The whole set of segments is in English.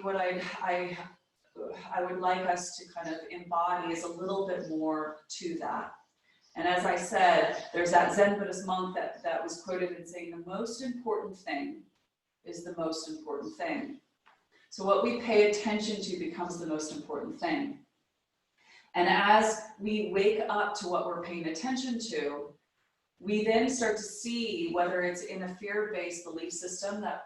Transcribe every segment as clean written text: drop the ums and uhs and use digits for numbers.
what I would like us to kind of embody is a little bit more to that. And as I said, there's that Zen Buddhist monk that was quoted in saying, the most important thing is the most important thing. So what we pay attention to becomes the most important thing. And as we wake up to what we're paying attention to, we then start to see whether it's in a fear-based belief system that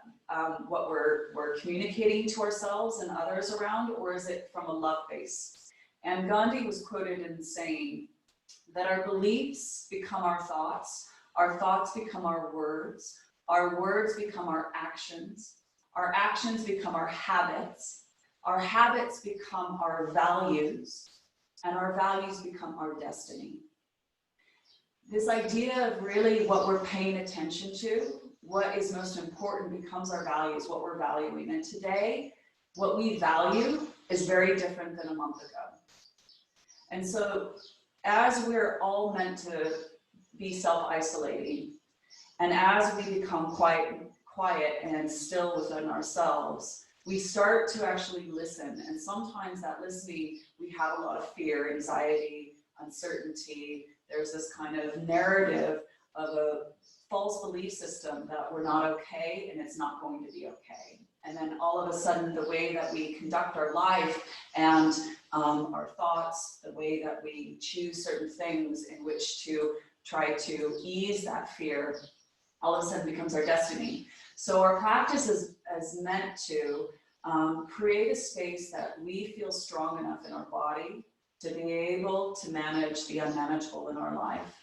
what we're communicating to ourselves and others around, or is it from a love base? And Gandhi was quoted in saying that our beliefs become our thoughts become our words become our actions become our habits become our values, and our values become our destiny. This idea of really what we're paying attention to, what is most important, becomes our values, what we're valuing. And today, what we value is very different than a month ago. And so as we're all meant to be self-isolating, and as we become quiet and still within ourselves, we start to actually listen. And sometimes that listening, we have a lot of fear, anxiety, uncertainty. There's this kind of narrative of a false belief system that we're not okay and it's not going to be okay. And then all of a sudden, the way that we conduct our life and our thoughts, the way that we choose certain things in which to try to ease that fear, all of a sudden becomes our destiny. So our practice is meant to create a space that we feel strong enough in our body to be able to manage the unmanageable in our life.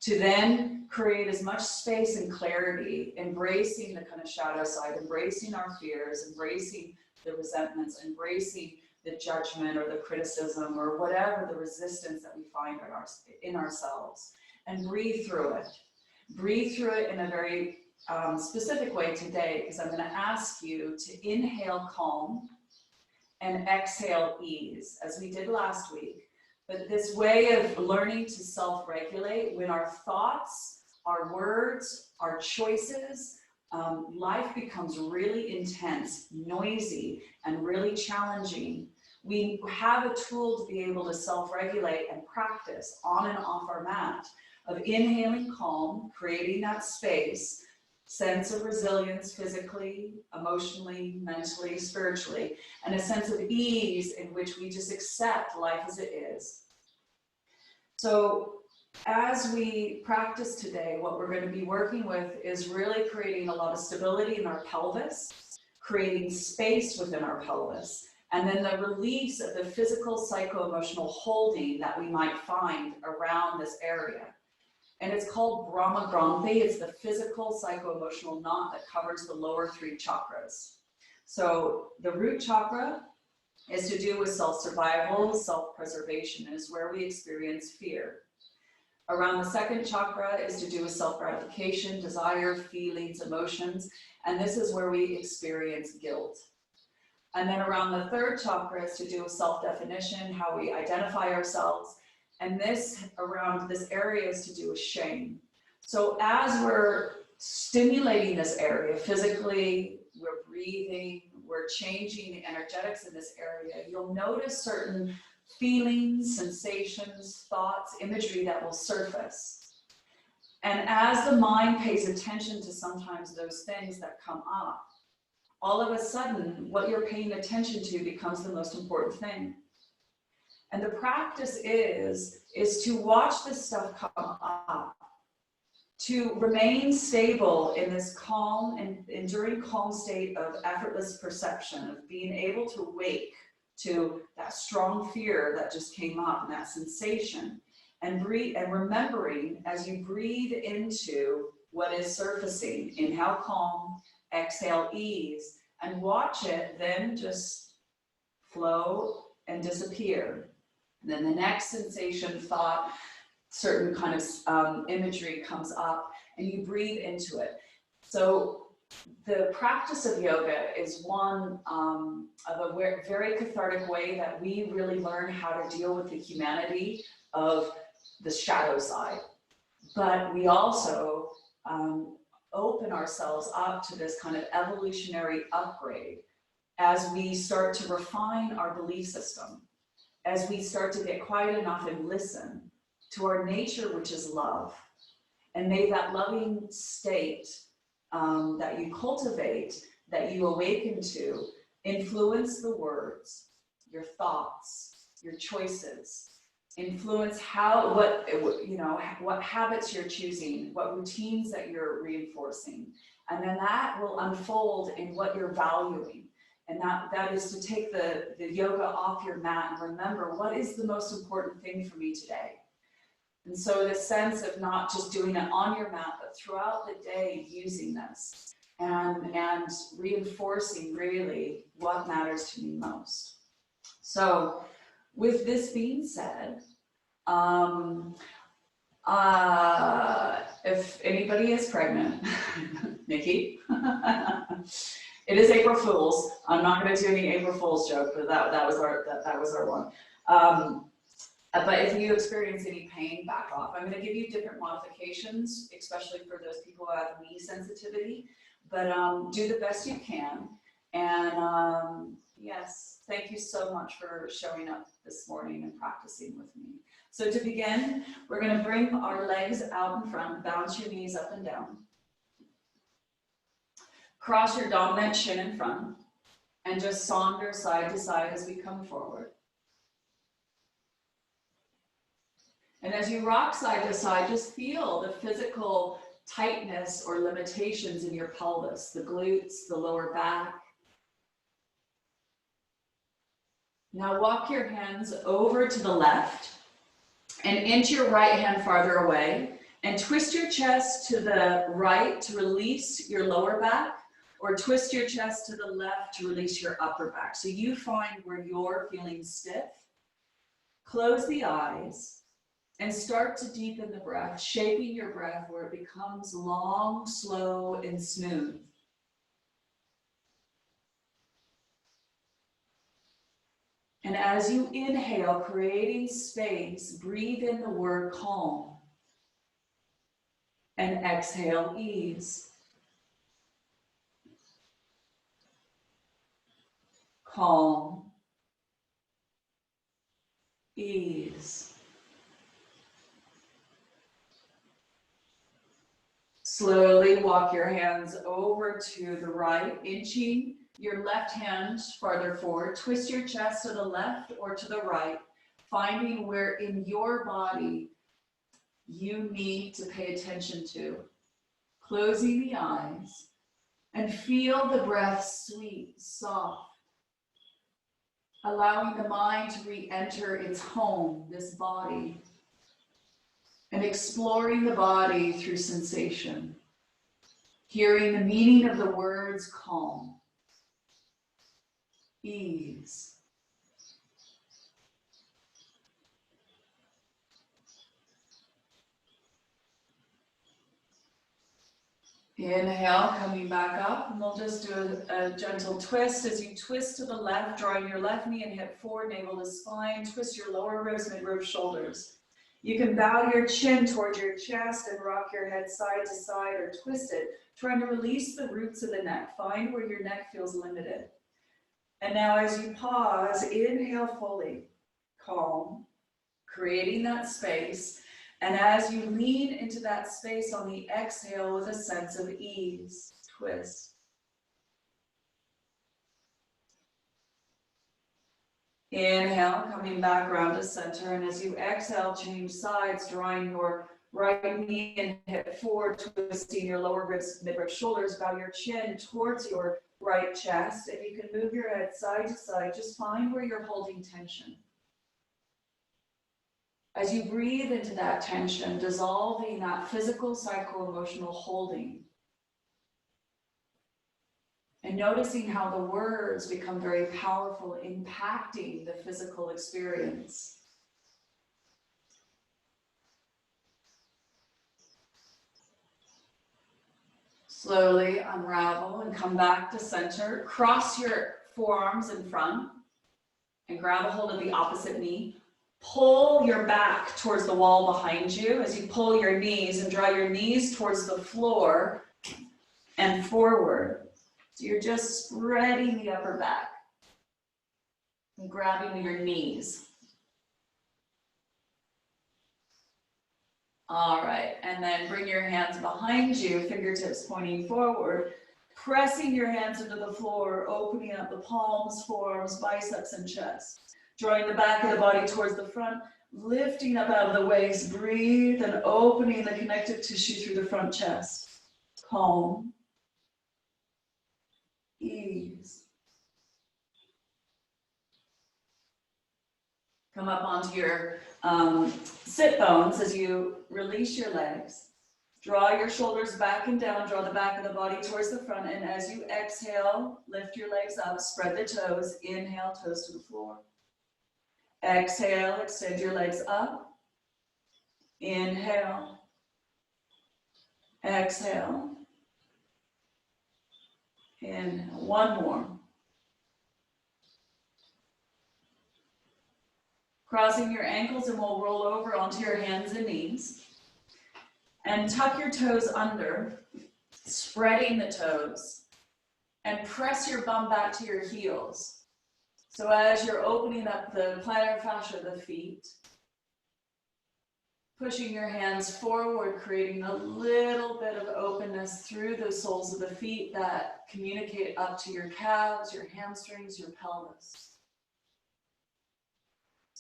To then create as much space and clarity, embracing the kind of shadow side, embracing our fears, embracing the resentments, embracing the judgment or the criticism or whatever the resistance that we find in ourselves, and breathe through it. Breathe through it in a very specific way today, because I'm going to ask you to inhale calm and exhale ease, as we did last week. But this way of learning to self-regulate when our thoughts, our words, our choices, life becomes really intense, noisy, and really challenging. We have a tool to be able to self-regulate and practice on and off our mat of inhaling calm, creating that space, sense of resilience physically, emotionally, mentally, spiritually, and a sense of ease in which we just accept life as it is. So as we practice today, what we're going to be working with is really creating a lot of stability in our pelvis, creating space within our pelvis, and then the release of the physical, psycho-emotional holding that we might find around this area. And it's called Brahma Granthi. It's the physical, psycho-emotional knot that covers the lower three chakras. So the root chakra is to do with self-survival, self-preservation, and is where we experience fear. Around the second chakra is to do with self-gratification, desire, feelings, emotions, and this is where we experience guilt. And then around the third chakra is to do with self-definition, how we identify ourselves. And around this area is to do with shame. So as we're stimulating this area physically, we're breathing, we're changing the energetics in this area, you'll notice certain feelings, sensations, thoughts, imagery that will surface. And as the mind pays attention to sometimes those things that come up, all of a sudden, what you're paying attention to becomes the most important thing. And the practice is to watch this stuff come up, to remain stable in this calm and enduring calm state of effortless perception, of being able to wake to that strong fear that just came up and that sensation, and breathe, and remembering as you breathe into what is surfacing, inhale calm, exhale ease, and watch it then just flow and disappear. And then the next sensation, thought, certain kind of imagery comes up and you breathe into it. So the practice of yoga is one of a very cathartic way that we really learn how to deal with the humanity of the shadow side. But we also open ourselves up to this kind of evolutionary upgrade as we start to refine our belief system, as we start to get quiet enough and listen to our nature, which is love. And may that loving state that you cultivate, that you awaken to, influence the words, your thoughts, your choices, influence what habits you're choosing, what routines that you're reinforcing. And then that will unfold in what you're valuing. And that is to take the yoga off your mat and remember, what is the most important thing for me today? And so the sense of not just doing it on your mat, but throughout the day using this and reinforcing really what matters to me most. So with this being said, if anybody is pregnant, Nikki, it is April Fool's. I'm not going to do any April Fool's joke, but that was our one. But if you experience any pain, back off. I'm going to give you different modifications, especially for those people who have knee sensitivity. But do the best you can. And yes, thank you so much for showing up this morning and practicing with me. So to begin, we're going to bring our legs out in front, bounce your knees up and down. Cross your dominant shin in front and just saunter side to side as we come forward. And as you rock side to side, just feel the physical tightness or limitations in your pelvis, the glutes, the lower back. Now walk your hands over to the left and inch your right hand farther away and twist your chest to the right to release your lower back, or twist your chest to the left to release your upper back. So you find where you're feeling stiff. Close the eyes and start to deepen the breath, shaping your breath where it becomes long, slow, and smooth. And as you inhale, creating space, breathe in the word calm. And exhale, ease. Calm. Ease. Slowly walk your hands over to the right, inching your left hand farther forward. Twist your chest to the left or to the right, finding where in your body you need to pay attention to. Closing the eyes and feel the breath sweet, soft, allowing the mind to re-enter its home, this body, and exploring the body through sensation, hearing the meaning of the words calm, ease, inhale, coming back up, and we'll just do a gentle twist. As you twist to the left, drawing your left knee and hip forward, navel to spine, twist your lower ribs, mid-rib, shoulders. You can bow your chin towards your chest and rock your head side to side or twist it, trying to release the roots of the neck. Find where your neck feels limited. And now as you pause, inhale fully, calm, creating that space. And as you lean into that space on the exhale with a sense of ease, twist. Inhale, coming back around to center. And as you exhale, change sides, drawing your right knee and hip forward, twisting your lower ribs, mid-rib, shoulders. Bow your chin towards your right chest. And you can move your head side to side. Just find where you're holding tension. As you breathe into that tension, dissolving that physical, psycho-emotional holding. And noticing how the words become very powerful, impacting the physical experience. Slowly unravel and come back to center. Cross your forearms in front and grab a hold of the opposite knee. Pull your back towards the wall behind you as you pull your knees and draw your knees towards the floor and forward. So you're just spreading the upper back and grabbing your knees. All right, and then bring your hands behind you, fingertips pointing forward, pressing your hands into the floor, opening up the palms, forearms, biceps, and chest. Drawing the back of the body towards the front, lifting up out of the waist, breathe, and opening the connective tissue through the front chest. Calm. Ease. Come up onto your sit bones as you release your legs. Draw your shoulders back and down, draw the back of the body towards the front, and as you exhale, lift your legs up, spread the toes, inhale, toes to the floor. Exhale, extend your legs up. Inhale. Exhale. Inhale. One more. Crossing your ankles, and we'll roll over onto your hands and knees. And tuck your toes under, spreading the toes. And press your bum back to your heels. So as you're opening up the plantar fascia of the feet, pushing your hands forward, creating a little bit of openness through the soles of the feet that communicate up to your calves, your hamstrings, your pelvis.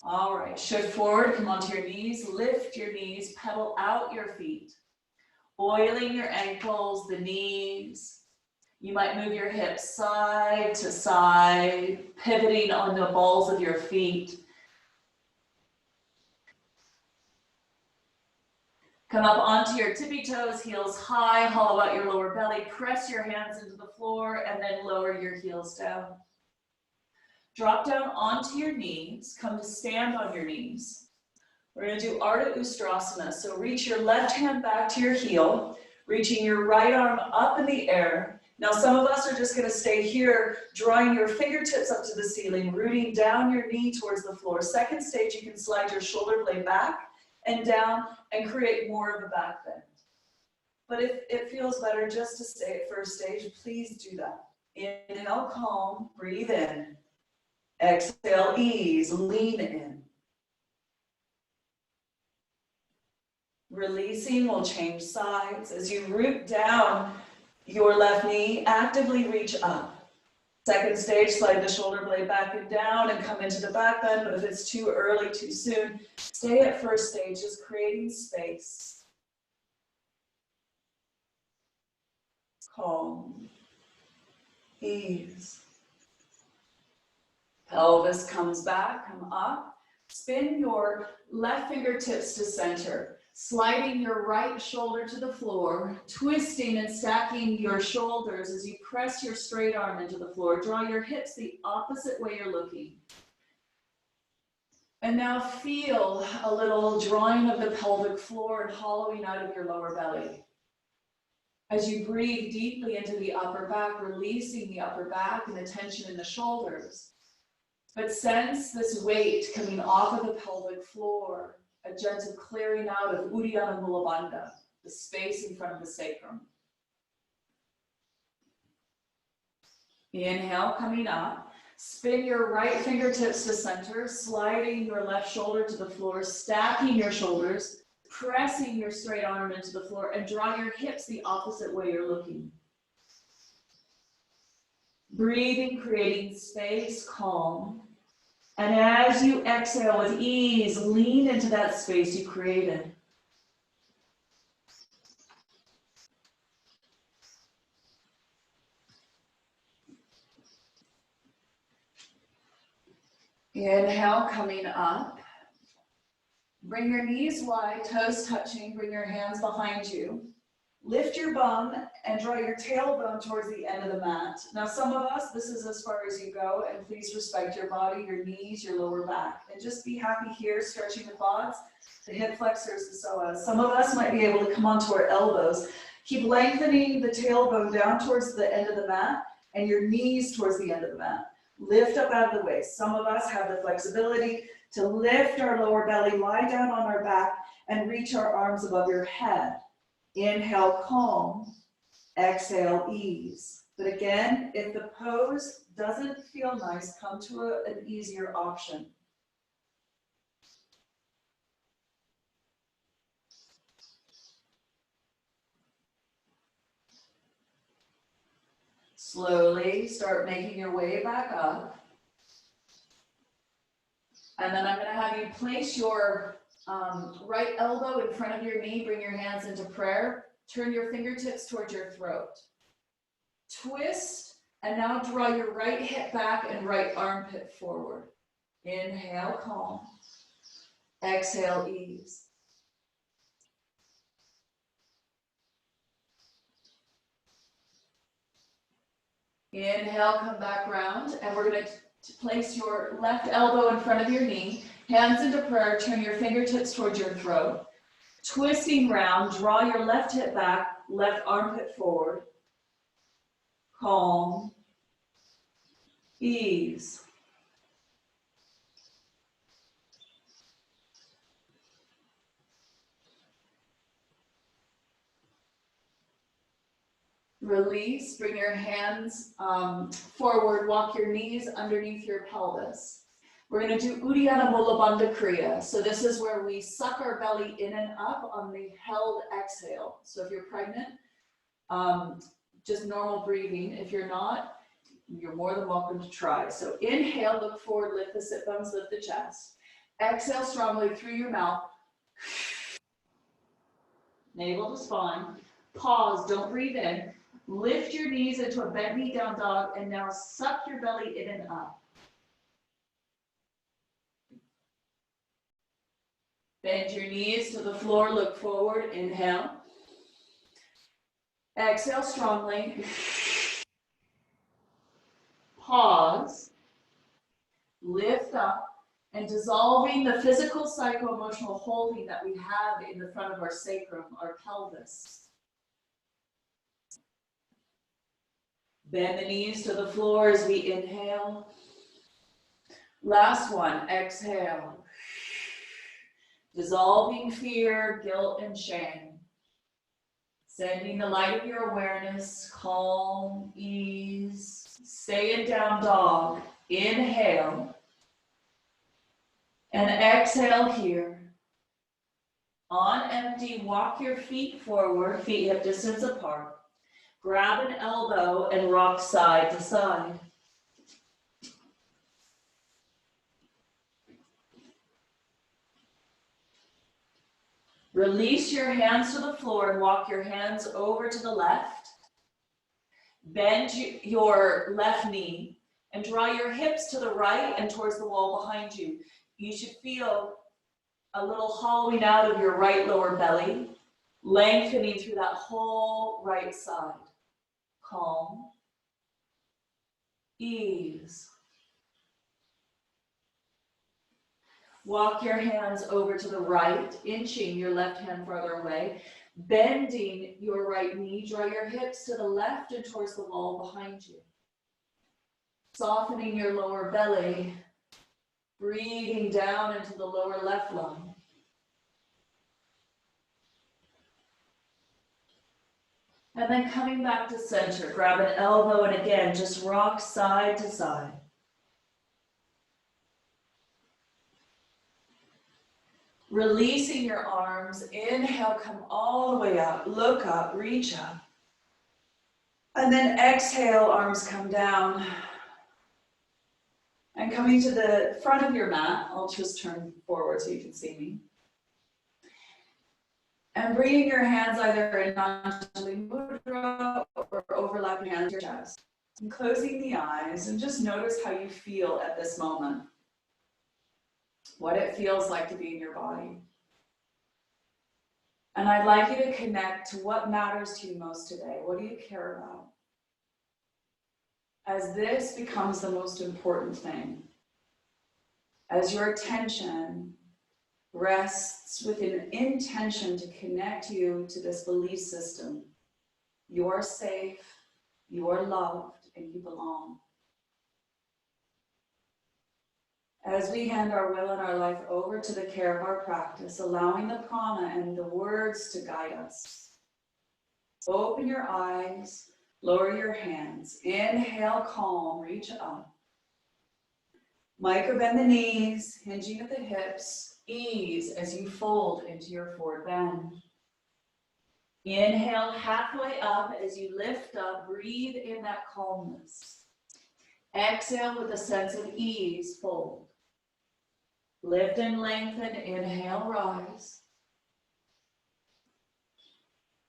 All right, shift forward, come onto your knees, lift your knees, pedal out your feet, oiling your ankles, the knees. You might move your hips side to side, pivoting on the balls of your feet. Come up onto your tippy toes, heels high, hollow out your lower belly, press your hands into the floor, and then lower your heels down. Drop down onto your knees, come to stand on your knees. We're going to do Ardha Ustrasana, so reach your left hand back to your heel, reaching your right arm up in the air. Now some of us are just going to stay here, drawing your fingertips up to the ceiling, rooting down your knee towards the floor. Second stage, you can slide your shoulder blade back and down and create more of a back bend. But if it feels better just to stay at first stage, please do that. Inhale, calm, breathe in. Exhale, ease, lean in. Releasing, we'll change sides. As you root down your left knee, actively reach up. Second stage, slide the shoulder blade back and down and come into the back bend, but if it's too early, too soon, stay at first stage, just creating space. Calm. Ease. Pelvis comes back, come up. Spin your left fingertips to center, sliding your right shoulder to the floor, twisting and stacking your shoulders as you press your straight arm into the floor. Draw your hips the opposite way you're looking. And now feel a little drawing of the pelvic floor and hollowing out of your lower belly. As you breathe deeply into the upper back, releasing the upper back and the tension in the shoulders. But sense this weight coming off of the pelvic floor, a gentle clearing out of Uddiyana Mulabandha, the space in front of the sacrum. Inhale, coming up. Spin your right fingertips to center, sliding your left shoulder to the floor, stacking your shoulders, pressing your straight arm into the floor, and draw your hips the opposite way you're looking. Breathing, creating space, calm. And as you exhale with ease, lean into that space you created. Inhale, coming up. Bring your knees wide, toes touching, bring your hands behind you. Lift your bum and draw your tailbone towards the end of the mat. Now some of us, this is as far as you go, and please respect your body, your knees, your lower back. And just be happy here, stretching the quads, the hip flexors, the psoas. Some of us might be able to come onto our elbows. Keep lengthening the tailbone down towards the end of the mat and your knees towards the end of the mat. Lift up out of the waist. Some of us have the flexibility to lift our lower belly, lie down on our back, and reach our arms above your head. Inhale, calm. Exhale, ease. But again, if the pose doesn't feel nice, come to an easier option. Slowly start making your way back up. And then I'm going to have you place your right elbow in front of your knee, bring your hands into prayer, turn your fingertips towards your throat. Twist, and now draw your right hip back and right armpit forward. Inhale, calm. Exhale, ease. Inhale, come back round, and we're going to place your left elbow in front of your knee, hands into prayer, turn your fingertips towards your throat. Twisting round, draw your left hip back, left armpit forward. Calm. Ease. Release, bring your hands forward, walk your knees underneath your pelvis. We're going to do Uddiyana Mula Bandha Kriya. So this is where we suck our belly in and up on the held exhale. So if you're pregnant, just normal breathing. If you're not, you're more than welcome to try. So inhale, look forward, lift the sit bones, lift the chest. Exhale strongly through your mouth. Navel to spine. Pause, don't breathe in. Lift your knees into a bent knee down dog, and now suck your belly in and up. Bend your knees to the floor, look forward, inhale. Exhale strongly. Pause. Lift up, and dissolving the physical, psycho-emotional holding that we have in the front of our sacrum, our pelvis. Bend the knees to the floor as we inhale. Last one, exhale. Dissolving fear, guilt, and shame. Sending the light of your awareness, calm, ease. Stay in down dog. Inhale. And exhale here. On empty, walk your feet forward, feet hip distance apart. Grab an elbow and rock side to side. Release your hands to the floor and walk your hands over to the left. Bend your left knee and draw your hips to the right and towards the wall behind you. You should feel a little hollowing out of your right lower belly, lengthening through that whole right side. Calm. Ease. Walk your hands over to the right, inching your left hand further away. Bending your right knee, draw your hips to the left and towards the wall behind you. Softening your lower belly, breathing down into the lower left lung. And then coming back to center, grab an elbow and again, just rock side to side. Releasing your arms, inhale, come all the way up, look up, reach up. And then exhale, arms come down. And coming to the front of your mat, I'll just turn forward so you can see me. And bringing your hands either in Anjali Mudra or overlapping hands to your chest. And closing the eyes and just notice how you feel at this moment. What it feels like to be in your body. And I'd like you to connect to what matters to you most today. What do you care about? As this becomes the most important thing, as your attention rests with an intention to connect you to this belief system, you're safe, you're loved, and you belong. As we hand our will and our life over to the care of our practice, allowing the prana and the words to guide us. Open your eyes, Lower your hands. Inhale, calm, reach up. Micro bend the knees, hinging at the hips. Ease as you fold into your forward bend. Inhale halfway up as you lift up. Breathe in that calmness. Exhale with a sense of ease, fold. Lift and lengthen. Inhale, rise.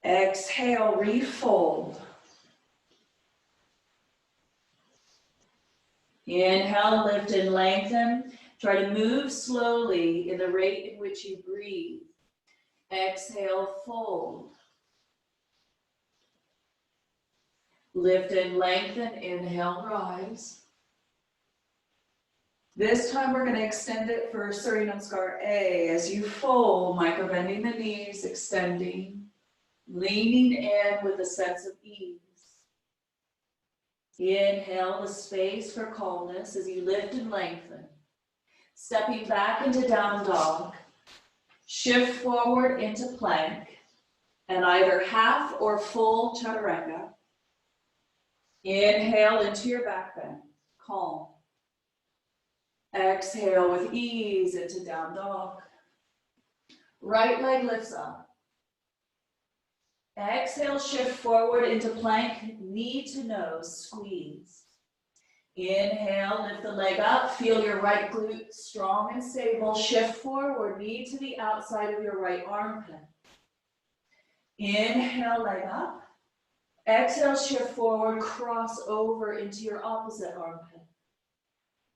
Exhale, refold. Inhale, lift and lengthen. Try to move slowly in the rate in which you breathe. Exhale, fold. Lift and lengthen. Inhale, rise. This time we're going to extend it for Surya Namaskar A. As you fold, micro bending the knees, extending, leaning in with a sense of ease. Inhale the space for calmness as you lift and lengthen. Stepping back into down dog. Shift forward into plank and either half or full chaturanga. Inhale into your back bend, calm. Exhale with ease into down dog. Right leg lifts up. Exhale, shift forward into plank, knee to nose, squeeze. Inhale, lift the leg up, feel your right glute strong and stable. Shift forward, knee to the outside of your right armpit. Inhale, leg up. Exhale, shift forward, cross over into your opposite armpit.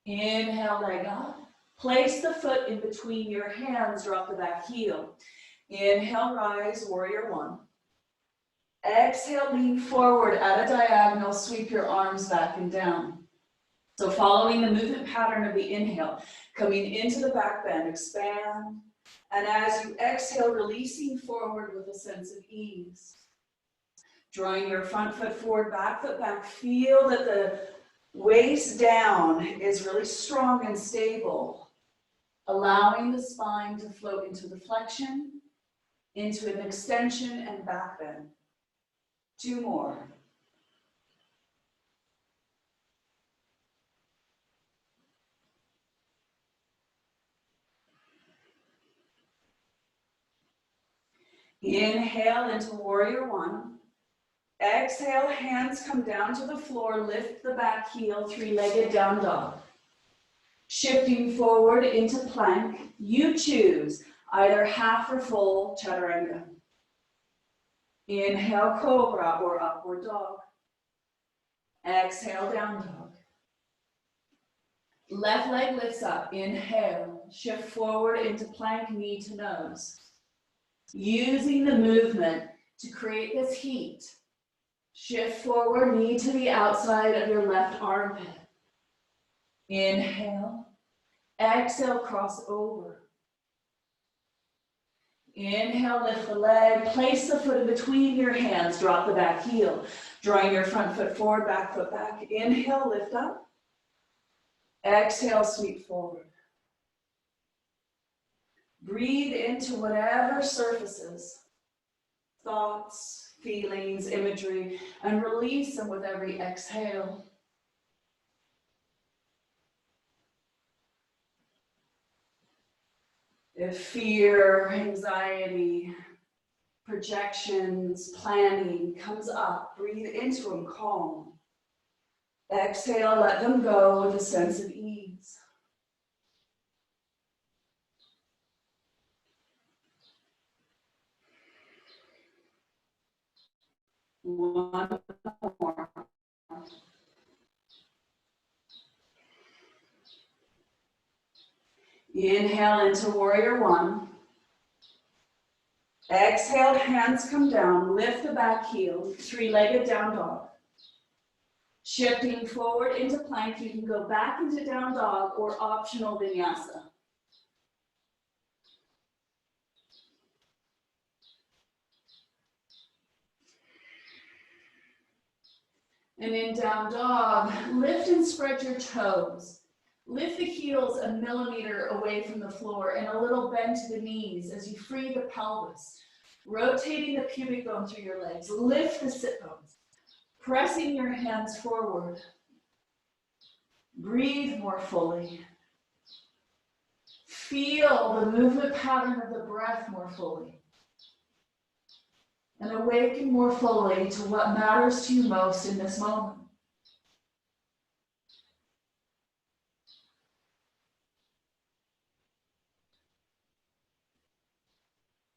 Inhale, leg up. Place the foot in between your hands, drop the back heel. Inhale, rise, warrior one. Exhale, lean forward at a diagonal, sweep your arms back and down. So following the movement pattern of the inhale, coming into the back bend, expand. And as you exhale, releasing forward with a sense of ease. Drawing your front foot forward, back foot back. Feel that the waist down is really strong and stable. Allowing the spine to float into the flexion, into an extension and back bend. 2 more. Inhale into warrior one. Exhale, hands come down to the floor, lift the back heel, 3-legged down dog. Shifting forward into plank, you choose either half or full chaturanga. Inhale, cobra or upward dog. Exhale, down dog. Left leg lifts up, inhale, shift forward into plank, knee to nose. Using the movement to create this heat. Shift forward, knee to the outside of your left armpit. Inhale, exhale, cross over. Inhale, lift the leg, place the foot in between your hands, drop the back heel. Drawing your front foot forward, back foot back. Inhale, lift up. Exhale, sweep forward. Breathe into whatever surfaces, thoughts, feelings, imagery, and release them with every exhale. If fear, anxiety, projections, planning comes up, breathe into them, calm. Exhale, let them go with a sense of ease. One more. Inhale into warrior one. Exhale, hands come down, lift the back heel, 3-legged down dog. Shifting forward into plank, you can go back into down dog or optional vinyasa. And in down dog, lift and spread your toes. Lift the heels a millimeter away from the floor and a little bend to the knees as you free the pelvis. Rotating the pubic bone through your legs. Lift the sit bones. Pressing your hands forward. Breathe more fully. Feel the movement pattern of the breath more fully. And awaken more fully to what matters to you most in this moment.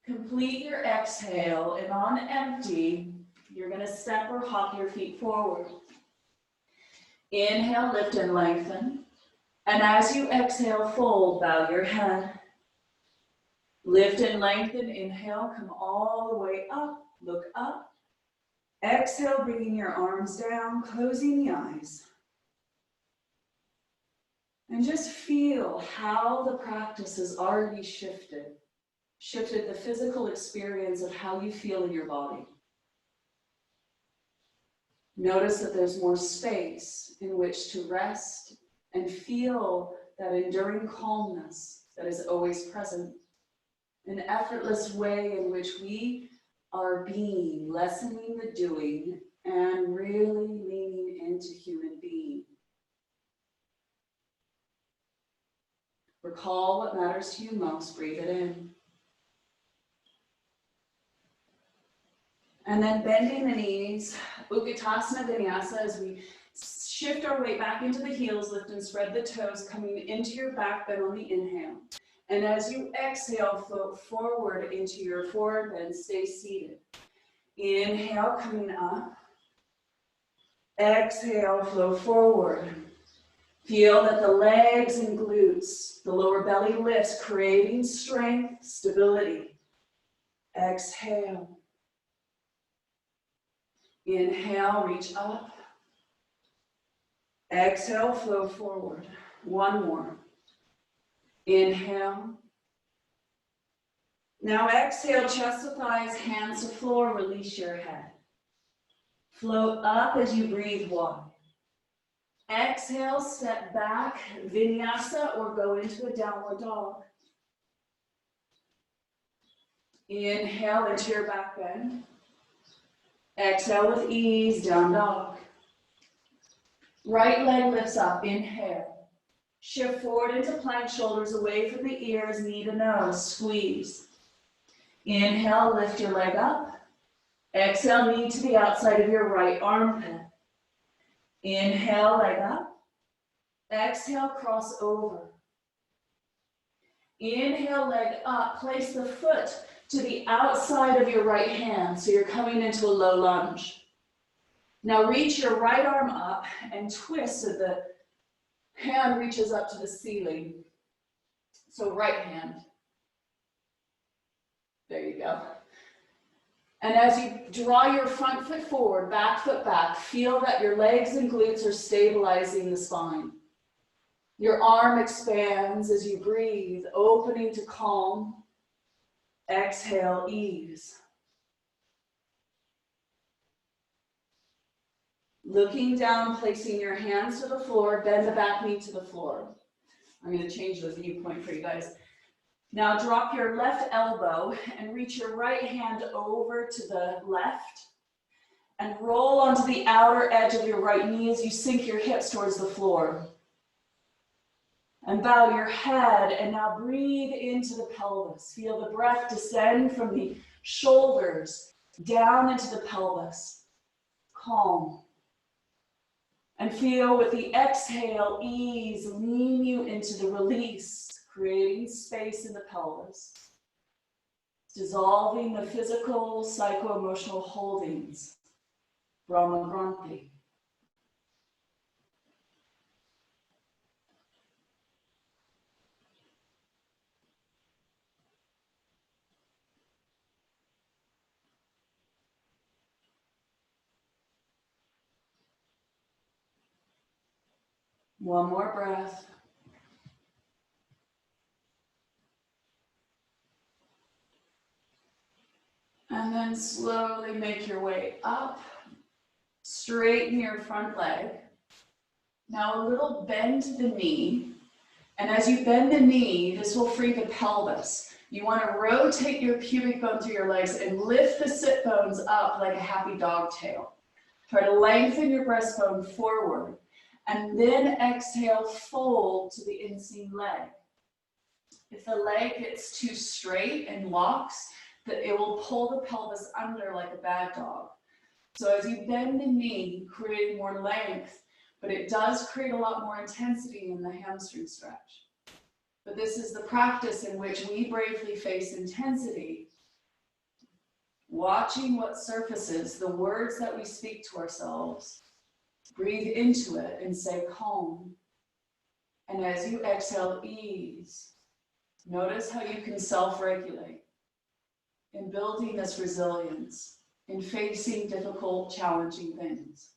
Complete your exhale, and on empty, you're going to step or hop your feet forward. Inhale, lift and lengthen. And as you exhale, fold, bow your head. Lift and lengthen, inhale, come all the way up, look up. Exhale, bringing your arms down, closing the eyes. And just feel how the practice has already shifted the physical experience of how you feel in your body. Notice that there's more space in which to rest and feel that enduring calmness that is always present. An effortless way in which we are being, lessening the doing, and really leaning into human being. Recall what matters to you most, breathe it in. And then bending the knees, Utkatasana Vinyasa, as we shift our weight back into the heels, lift and spread the toes, coming into your back bend on the inhale. And as you exhale, float forward into your forward bend, stay seated. Inhale, coming up. Exhale, flow forward. Feel that the legs and glutes, the lower belly lifts, creating strength, stability. Exhale. Inhale, reach up. Exhale, flow forward. One more. Inhale. Now exhale, chest to thighs, hands to floor, release your head. Float up as you breathe wide. Exhale, step back, vinyasa, or go into a downward dog. Inhale into your back bend. Exhale with ease, down dog. Right leg lifts up, inhale. Shift forward into plank, shoulders away from the ears, knee to nose, squeeze. Inhale, lift your leg up. Exhale, knee to the outside of your right armpit. Inhale, leg up. Exhale, cross over. Inhale, leg up. Place the foot to the outside of your right hand, so you're coming into a low lunge. Now reach your right arm up and twist so the hand reaches up to the ceiling. So right hand. There you go. And as you draw your front foot forward, back foot back, feel that your legs and glutes are stabilizing the spine. Your arm expands as you breathe, opening to calm. Exhale, ease. Looking down, placing your hands to the floor, bend the back knee to the floor. I'm going to change the viewpoint for you guys. Now drop your left elbow and reach your right hand over to the left and roll onto the outer edge of your right knee as you sink your hips towards the floor. And bow your head and now breathe into the pelvis. Feel the breath descend from the shoulders down into the pelvis. Calm. And feel with the exhale, ease, lean you into the release, creating space in the pelvis. Dissolving the physical, psycho-emotional holdings. Brahma Granthi. One more breath. And then slowly make your way up. Straighten your front leg. Now a little bend to the knee. And as you bend the knee, this will free the pelvis. You want to rotate your pubic bone through your legs and lift the sit bones up like a happy dog tail. Try to lengthen your breastbone forward. And then exhale, fold to the inseam leg. If the leg gets too straight and locks, that it will pull the pelvis under like a bad dog. So as you bend the knee, create more length, but it does create a lot more intensity in the hamstring stretch. But this is the practice in which we bravely face intensity, watching what surfaces, the words that we speak to ourselves, breathe into it and say calm. And as you exhale, ease. Notice how you can self-regulate in building this resilience, in facing difficult, challenging things.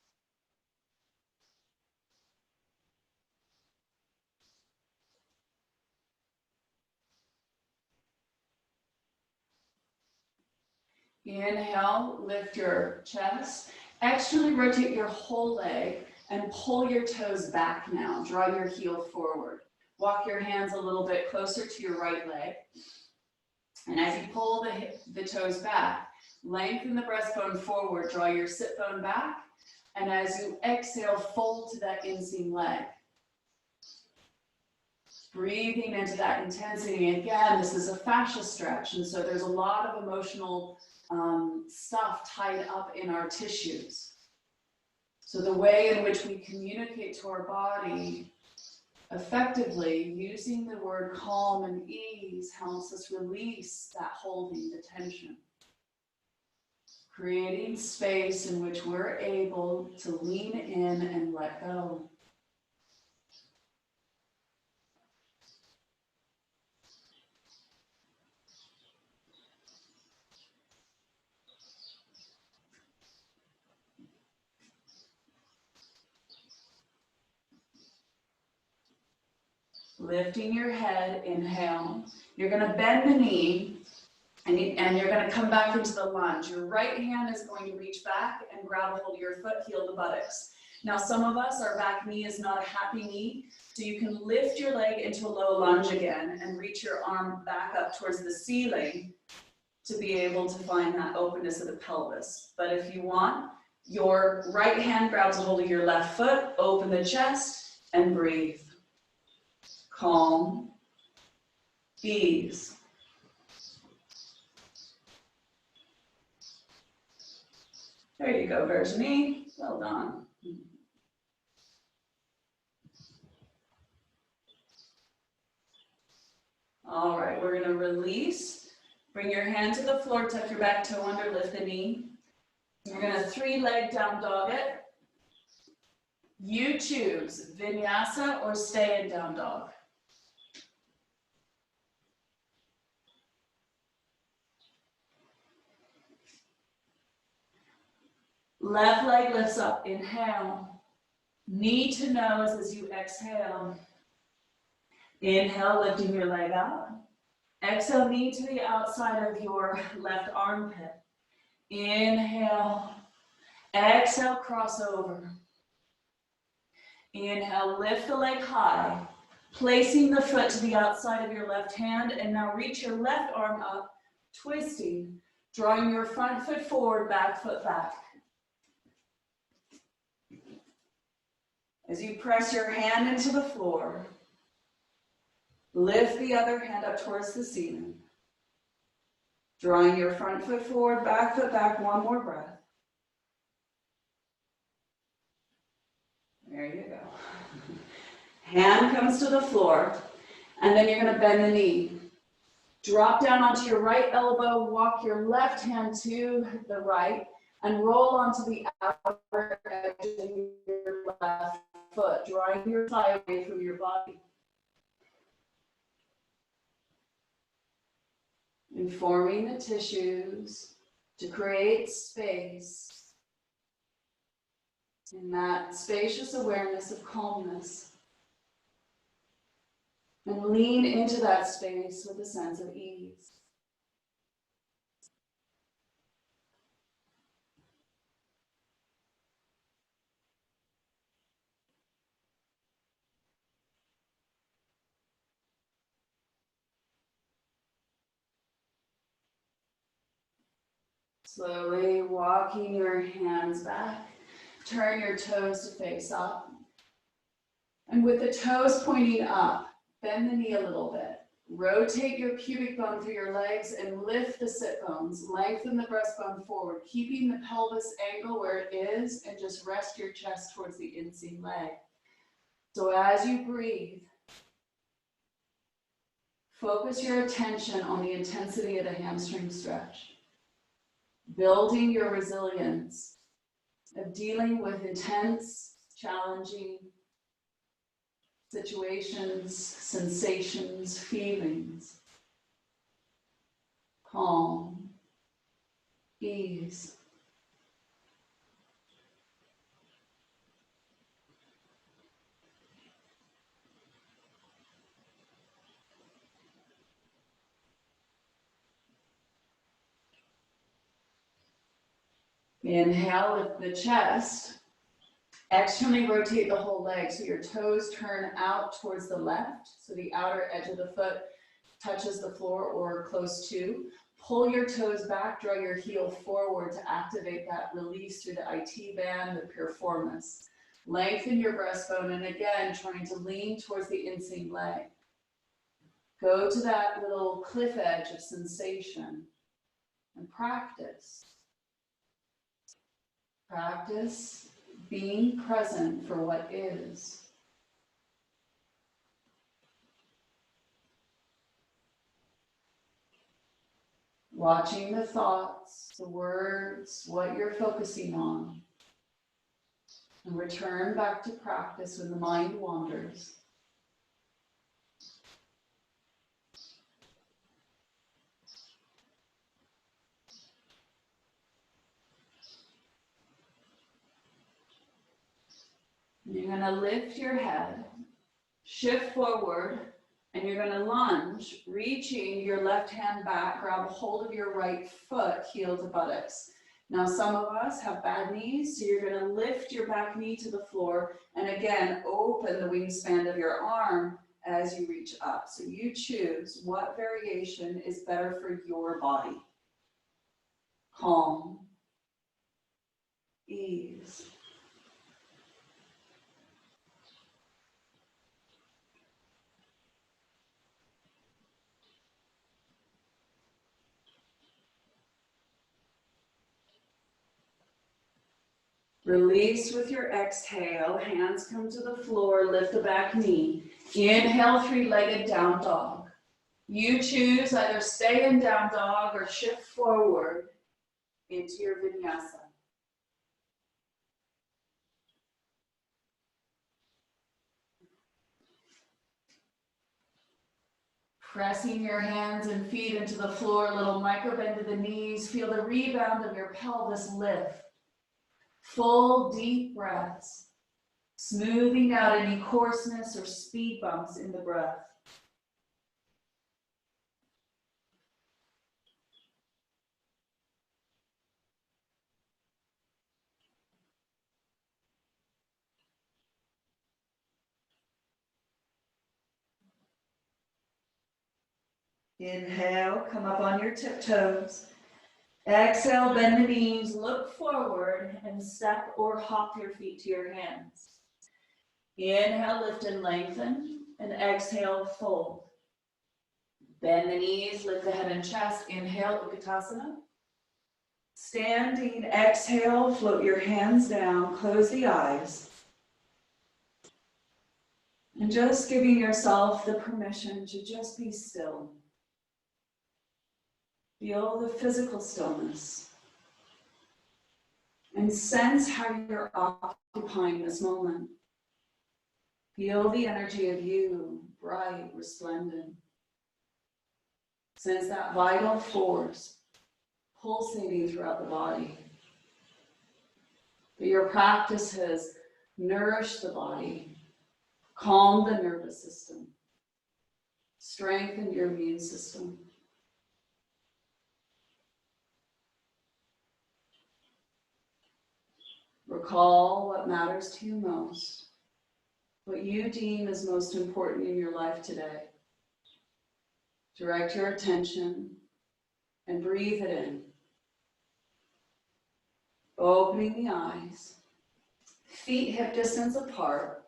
Inhale, lift your chest. Externally rotate your whole leg and pull your toes back now. Draw your heel forward. Walk your hands a little bit closer to your right leg. And as you pull the toes back, lengthen the breastbone forward. Draw your sit bone back. And as you exhale, fold to that inseam leg. Breathing into that intensity. Again, this is a fascia stretch, and so there's a lot of emotional stuff tied up in our tissues. So the way in which we communicate to our body effectively, using the word calm and ease, helps us release that holding, the tension. Creating space in which we're able to lean in and let go. Lifting your head, inhale. You're going to bend the knee, and you're going to come back into the lunge. Your right hand is going to reach back and grab a hold of your foot, heel to buttocks. Now, some of us, our back knee is not a happy knee, so you can lift your leg into a low lunge again and reach your arm back up towards the ceiling to be able to find that openness of the pelvis. But if you want, your right hand grabs a hold of your left foot, open the chest, and breathe. Calm, ease. There you go, Virginie. Well done. All right, we're gonna release. Bring your hand to the floor, tuck your back toe under, lift the knee. You're gonna 3-leg down dog it. You choose vinyasa or stay in down dog. Left leg lifts up, inhale. Knee to nose as you exhale. Inhale, lifting your leg up. Exhale, knee to the outside of your left armpit. Inhale. Exhale, cross over. Inhale, lift the leg high. Placing the foot to the outside of your left hand, and now reach your left arm up, twisting. Drawing your front foot forward, back foot back. As you press your hand into the floor, lift the other hand up towards the ceiling. Drawing your front foot forward, back foot back, one more breath. There you go. Hand comes to the floor, and then you're going to bend the knee. Drop down onto your right elbow, walk your left hand to the right, and roll onto the outer edge of your left foot, drawing your thigh away from your body. Informing the tissues to create space in that spacious awareness of calmness. And lean into that space with a sense of ease. Slowly walking your hands back. turn your toes to face up. And with the toes pointing up, bend the knee a little bit. Rotate your pubic bone through your legs and lift the sit bones. Lengthen the breastbone forward, keeping the pelvis angle where it is, and just rest your chest towards the inseam leg. So as you breathe, focus your attention on the intensity of the hamstring stretch, building your resilience of dealing with intense, challenging situations, sensations, feelings. Calm, ease. Inhale, lift the chest. Externally rotate the whole leg so your toes turn out towards the left, so the outer edge of the foot touches the floor or close to. Pull your toes back, draw your heel forward to activate that release through the IT band, the piriformis. Lengthen your breastbone, and again, trying to lean towards the inseam leg. Go to that little cliff edge of sensation and practice. Practice being present for what is. Watching the thoughts, the words, what you're focusing on. And return back to practice when the mind wanders. You're going to lift your head, shift forward, and you're going to lunge, reaching your left hand back, grab a hold of your right foot, heel to buttocks. Now, some of us have bad knees, so you're going to lift your back knee to the floor, and again, open the wingspan of your arm as you reach up. So you choose what variation is better for your body. Calm, ease. Release with your exhale, hands come to the floor, lift the back knee. Inhale, three-legged down dog. You choose either stay in down dog or shift forward into your vinyasa. Pressing your hands and feet into the floor, little micro bend to the knees. Feel the rebound of your pelvis lift. Full deep breaths, smoothing out any coarseness or speed bumps in the breath. Inhale, come up on your tiptoes. Exhale, bend the knees, look forward, and step or hop your feet to your hands. Inhale, lift and lengthen, and exhale, fold. Bend the knees, lift the head and chest. Inhale, Utkatasana. Standing, exhale, float your hands down, close the eyes. And just giving yourself the permission to just be still. Feel the physical stillness. And sense how you're occupying this moment. Feel the energy of you, bright, resplendent. Sense that vital force pulsating throughout the body. That your practice has nourished the body, calmed the nervous system, strengthened your immune system. Recall what matters to you most, what you deem is most important in your life today. Direct your attention and breathe it in. Opening the eyes, feet hip distance apart.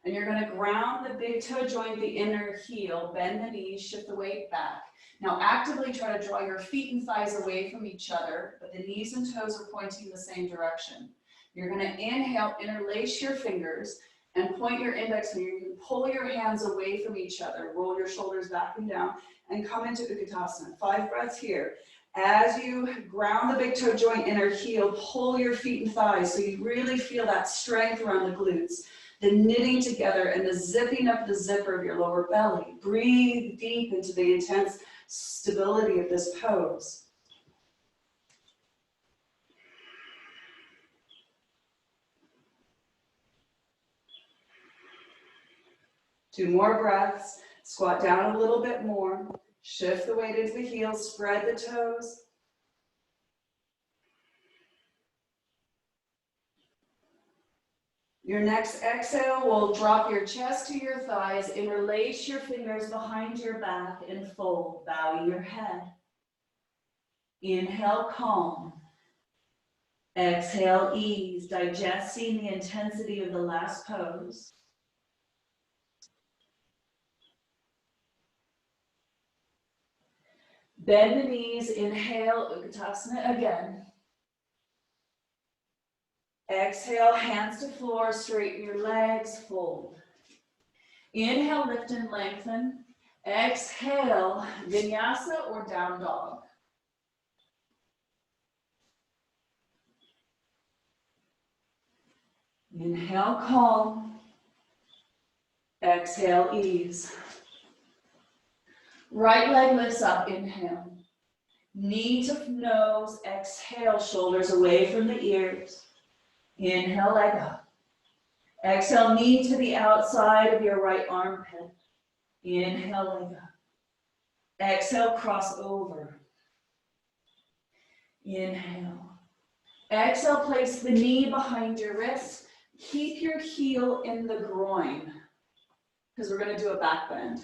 And you're gonna ground the big toe joint, the inner heel, bend the knees, shift the weight back. Now actively try to draw your feet and thighs away from each other, but the knees and toes are pointing in the same direction. You're gonna inhale, interlace your fingers, and point your index finger. You can pull your hands away from each other, roll your shoulders back and down, and come into Utkatasana. 5 breaths here. As you ground the big toe joint, inner heel, pull your feet and thighs so you really feel that strength around the glutes, the knitting together and the zipping up the zipper of your lower belly. Breathe deep into the intense stability of this pose. Two more breaths. Squat down a little bit more. Shift the weight into the heels, spread the toes. Your next exhale will drop your chest to your thighs, interlace your fingers behind your back and fold, bowing your head. Inhale, calm. Exhale, ease, digesting the intensity of the last pose. Bend the knees, inhale, Utkatasana again. Exhale, hands to floor, straighten your legs, fold. Inhale, lift and lengthen. Exhale, vinyasa or down dog. Inhale, calm. Exhale, ease. Right leg lifts up, inhale. Knee to nose, exhale, shoulders away from the ears. Inhale, leg up. Exhale, knee to the outside of your right armpit. Inhale, leg up. Exhale, cross over. Inhale. Exhale, place the knee behind your wrist. Keep your heel in the groin, because we're going to do a back bend.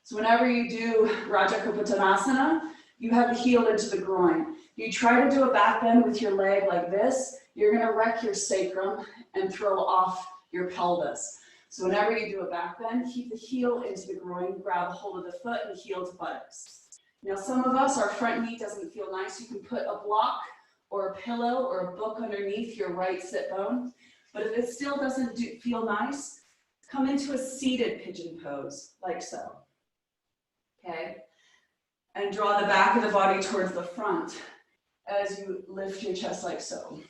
So whenever you do Rajakopatanasana, you have the heel into the groin. You try to do a back bend with your leg like this, you're going to wreck your sacrum and throw off your pelvis. So whenever you do a back bend, keep the heel into the groin, grab a hold of the foot and heel to buttocks. Now some of us, our front knee doesn't feel nice. You can put a block or a pillow or a book underneath your right sit bone. But if it still doesn't feel nice, come into a seated pigeon pose, like so. Okay? And draw the back of the body towards the front as you lift your chest like so.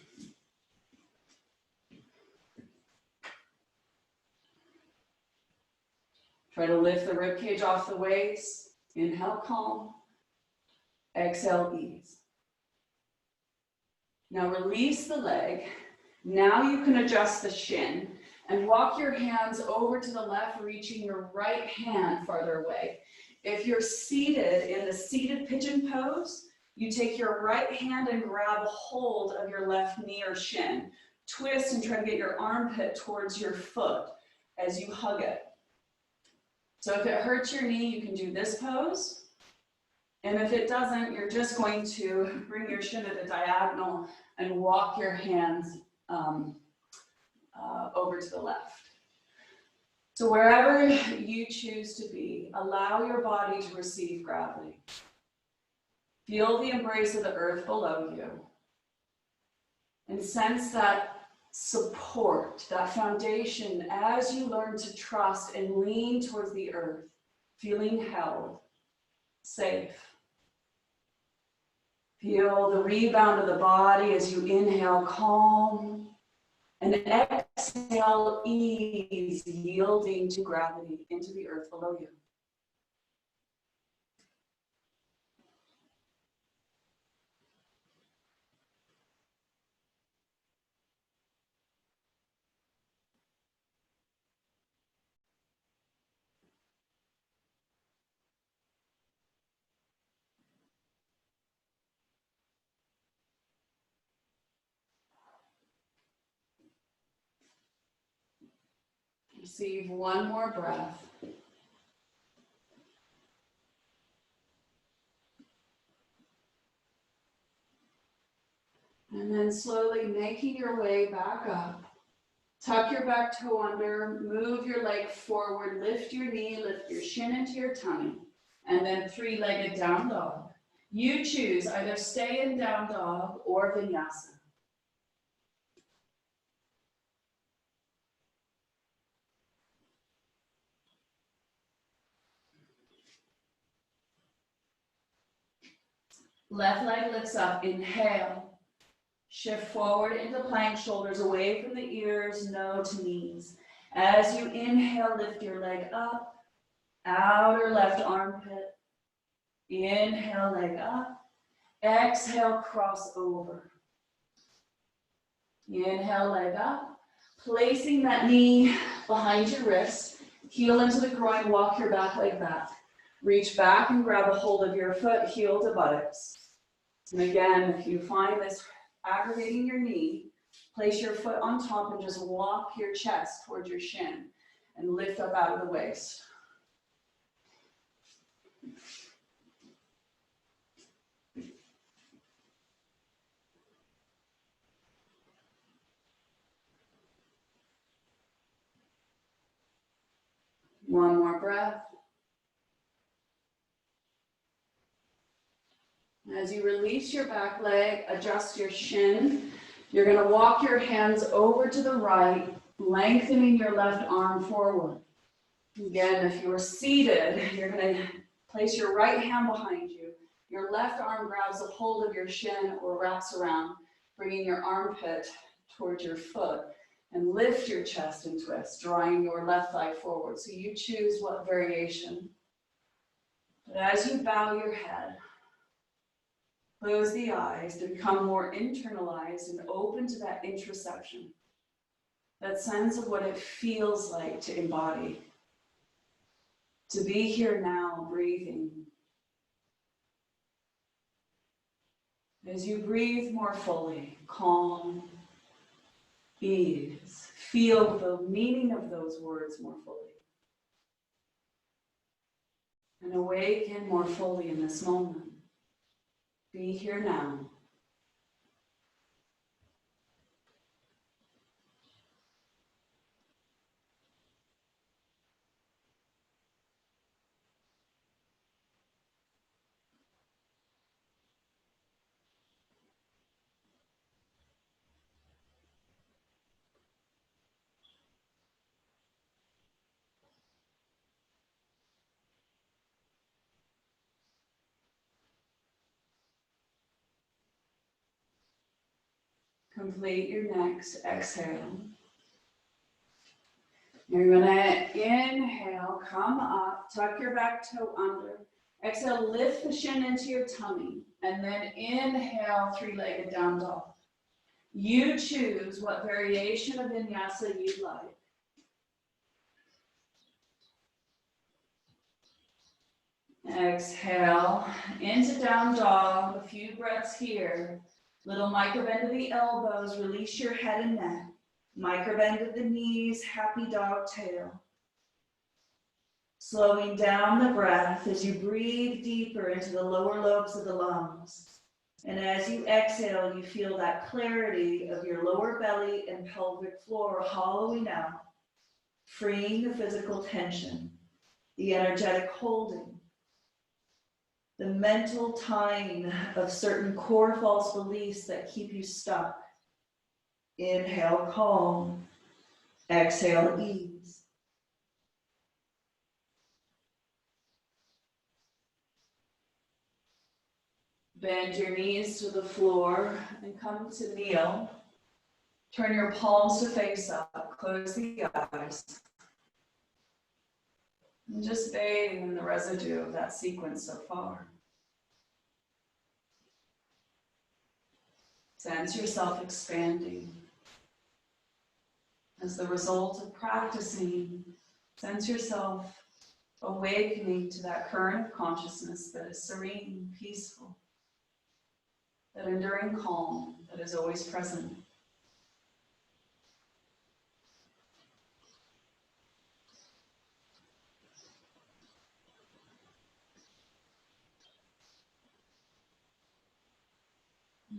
Try to lift the ribcage off the waist. Inhale, calm. Exhale, ease. Now release the leg. Now you can adjust the shin and walk your hands over to the left, reaching your right hand farther away. If you're seated in the seated pigeon pose, you take your right hand and grab a hold of your left knee or shin. Twist and try to get your armpit towards your foot as you hug it. So if it hurts your knee, you can do this pose. And if it doesn't, you're just going to bring your shin at a diagonal and walk your hands over to the left. So wherever you choose to be, allow your body to receive gravity. Feel the embrace of the earth below you. And sense that support, that foundation as you learn to trust and lean towards the earth, feeling held, safe. Feel the rebound of the body as you inhale, calm, and exhale, ease, yielding to gravity into the earth below you. Receive one more breath. And then slowly making your way back up Tuck your back toe under, move your leg forward, lift your knee, lift your shin into your tummy, and then three-legged down dog. You choose either stay in down dog or vinyasa. Left leg lifts up, inhale. Shift forward into plank, shoulders away from the ears, no to knees. As you inhale, lift your leg up, outer left armpit. Inhale, leg up. Exhale, cross over. Inhale, leg up. Placing that knee behind your wrist, heel into the groin, walk your back leg back. Reach back and grab a hold of your foot, heel to buttocks. And again, if you find this aggravating your knee, place your foot on top and just walk your chest towards your shin and lift up out of the waist. One more breath. As you release your back leg, adjust your shin. You're going to walk your hands over to the right, lengthening your left arm forward. Again, if you're seated, you're going to place your right hand behind you. Your left arm grabs a hold of your shin or wraps around, bringing your armpit towards your foot. And lift your chest and twist, drawing your left thigh forward. So you choose what variation. But as you bow your head, close the eyes to become more internalized and open to that introspection, that sense of what it feels like to embody, to be here now, breathing. As you breathe more fully, calm, ease, feel the meaning of those words more fully, and awaken more fully in this moment. Be here now. Complete your next exhale. You're gonna inhale, come up, tuck your back toe under. Exhale, lift the shin into your tummy, and then inhale, three-legged down dog. You choose what variation of vinyasa you'd like. Exhale, into down dog, a few breaths here. Little micro bend of the elbows, release your head and neck. Micro bend of the knees, happy dog tail. Slowing down the breath as you breathe deeper into the lower lobes of the lungs. And as you exhale, you feel that clarity of your lower belly and pelvic floor hollowing out, freeing the physical tension, the energetic holding, the mental tying of certain core false beliefs that keep you stuck. Inhale, calm. Exhale, ease. Bend your knees to the floor and come to kneel. Turn your palms to face up. Close the eyes. And just bathe in the residue of that sequence so far. Sense yourself expanding. As the result of practicing, sense yourself awakening to that current of consciousness that is serene, peaceful, that enduring calm that is always present.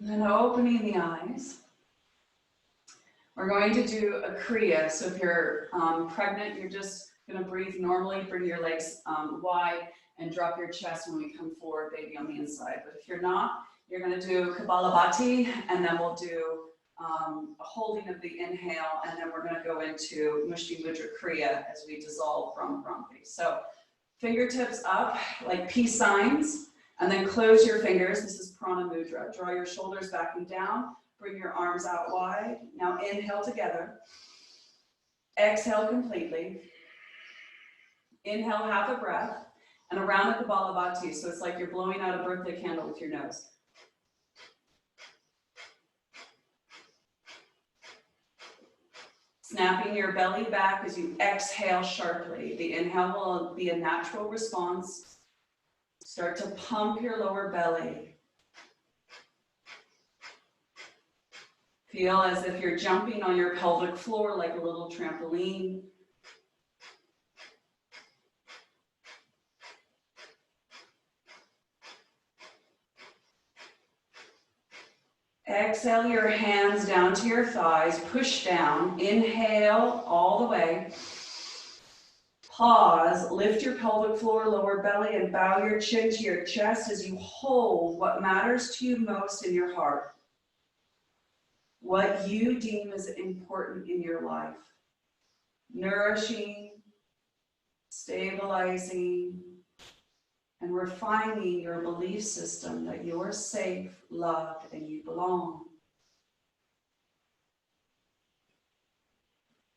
And then opening the eyes, We're going to do a Kriya. So if you're pregnant, you're just going to breathe normally, bring your legs wide, and drop your chest when we come forward, baby on the inside. But if you're not, you're going to do Kapalabhati, and then we'll do a holding of the inhale, and then we're going to go into Mushti Mudra Kriya as we dissolve Brahma Brahmati. So fingertips up like peace signs, and then close your fingers. This is Prana Mudra. Draw your shoulders back and down. Bring your arms out wide. Now inhale together. Exhale completely. Inhale half a breath. And around the Kapalabhati, so it's like you're blowing out a birthday candle with your nose. Snapping your belly back as you exhale sharply. The inhale will be a natural response. Start to pump your lower belly. Feel as if you're jumping on your pelvic floor like a little trampoline. Exhale your hands down to your thighs, push down, inhale all the way. Pause, lift your pelvic floor, lower belly, and bow your chin to your chest as you hold what matters to you most in your heart. What you deem is important in your life. Nourishing, stabilizing, and refining your belief system that you're safe, loved, and you belong.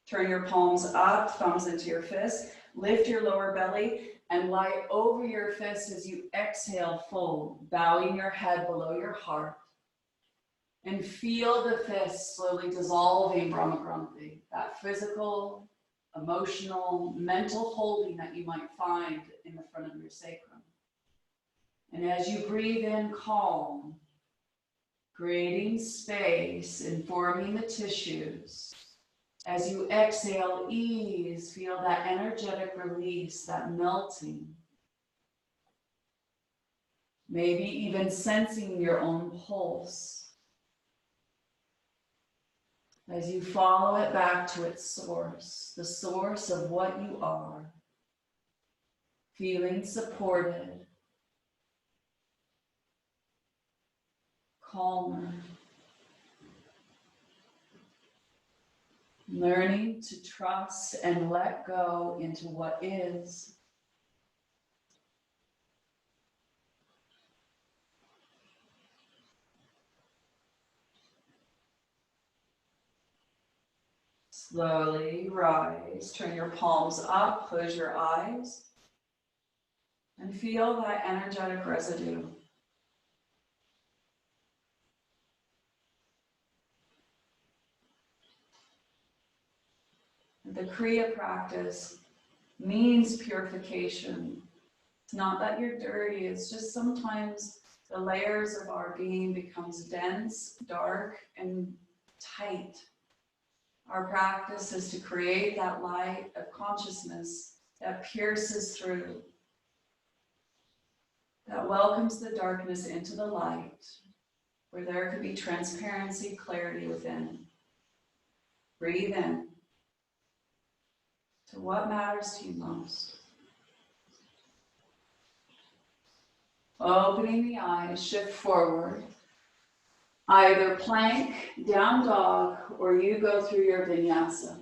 Turn your palms up, thumbs into your fists. Lift your lower belly and lie over your fists as you exhale, fold, bowing your head below your heart. And feel the fists slowly dissolving Brahma Granthi, that physical, emotional, mental holding that you might find in the front of your sacrum. And as you breathe in calm, creating space, informing the tissues. As you exhale, ease, feel that energetic release, that melting. Maybe even sensing your own pulse. As you follow it back to its source, the source of what you are. Feeling supported. Calmer. Learning to trust and let go into what is. Slowly rise, turn your palms up, close your eyes, and feel that energetic residue. The Kriya practice means purification. It's not that you're dirty, it's just sometimes the layers of our being becomes dense, dark, and tight. Our practice is to create that light of consciousness that pierces through, that welcomes the darkness into the light, where there could be transparency, clarity within. Breathe in to what matters to you most. Opening the eyes, shift forward. Either plank, down dog, or you go through your vinyasa.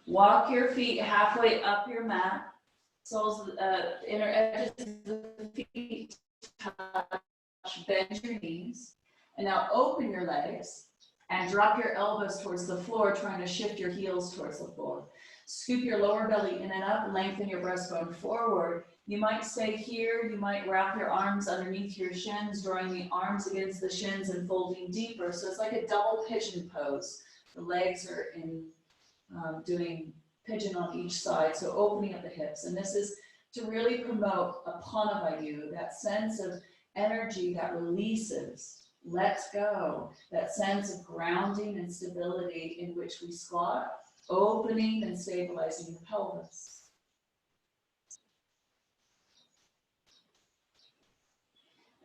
Walk your feet halfway up your mat. Soles, inner edges of the feet touch, bend your knees. And now open your legs and drop your elbows towards the floor, trying to shift your heels towards the floor. Scoop your lower belly in and up, lengthen your breastbone forward. You might stay here, you might wrap your arms underneath your shins, drawing the arms against the shins and folding deeper. So it's like a double pigeon pose. The legs are in doing pigeon on each side, so opening up the hips. And this is to really promote apana vayu, that sense of energy that releases, lets go, that sense of grounding and stability in which we squat, opening and stabilizing the pelvis.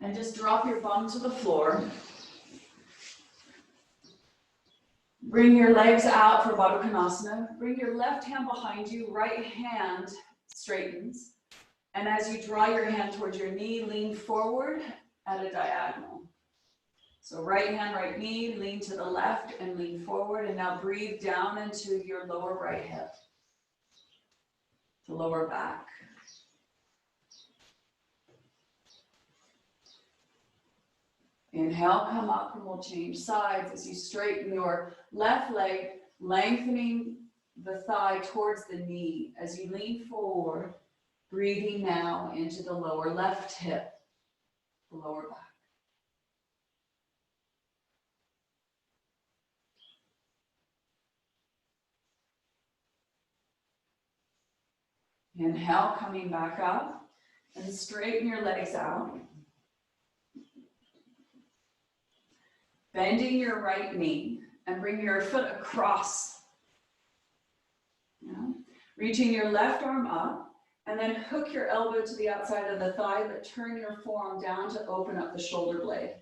And just drop your bum to the floor. Bring your legs out for Baddha Konasana. Bring your left hand behind you, right hand straightens. And as you draw your hand towards your knee, lean forward at a diagonal. So right hand, right knee, lean to the left and lean forward. And now breathe down into your lower right hip, the lower back. Inhale, come up, and we'll change sides as you straighten your left leg, lengthening the thigh towards the knee. As you lean forward, breathing now into the lower left hip, the lower back. Inhale, coming back up, and straighten your legs out. Bending your right knee and bring your foot across. Yeah. Reaching your left arm up and then hook your elbow to the outside of the thigh, but turn your forearm down to open up the shoulder blade.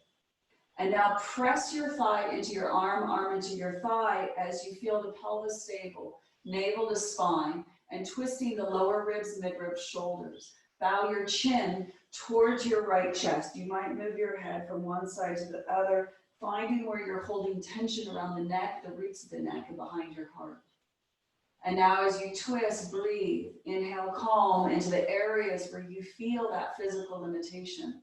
And now press your thigh into your arm into your thigh as you feel the pelvis stable, navel to spine, and twisting the lower ribs, midribs, shoulders. Bow your chin towards your right chest. You might move your head from one side to the other, finding where you're holding tension around the neck, the roots of the neck, and behind your heart. And now as you twist, breathe. Inhale, calm into the areas where you feel that physical limitation.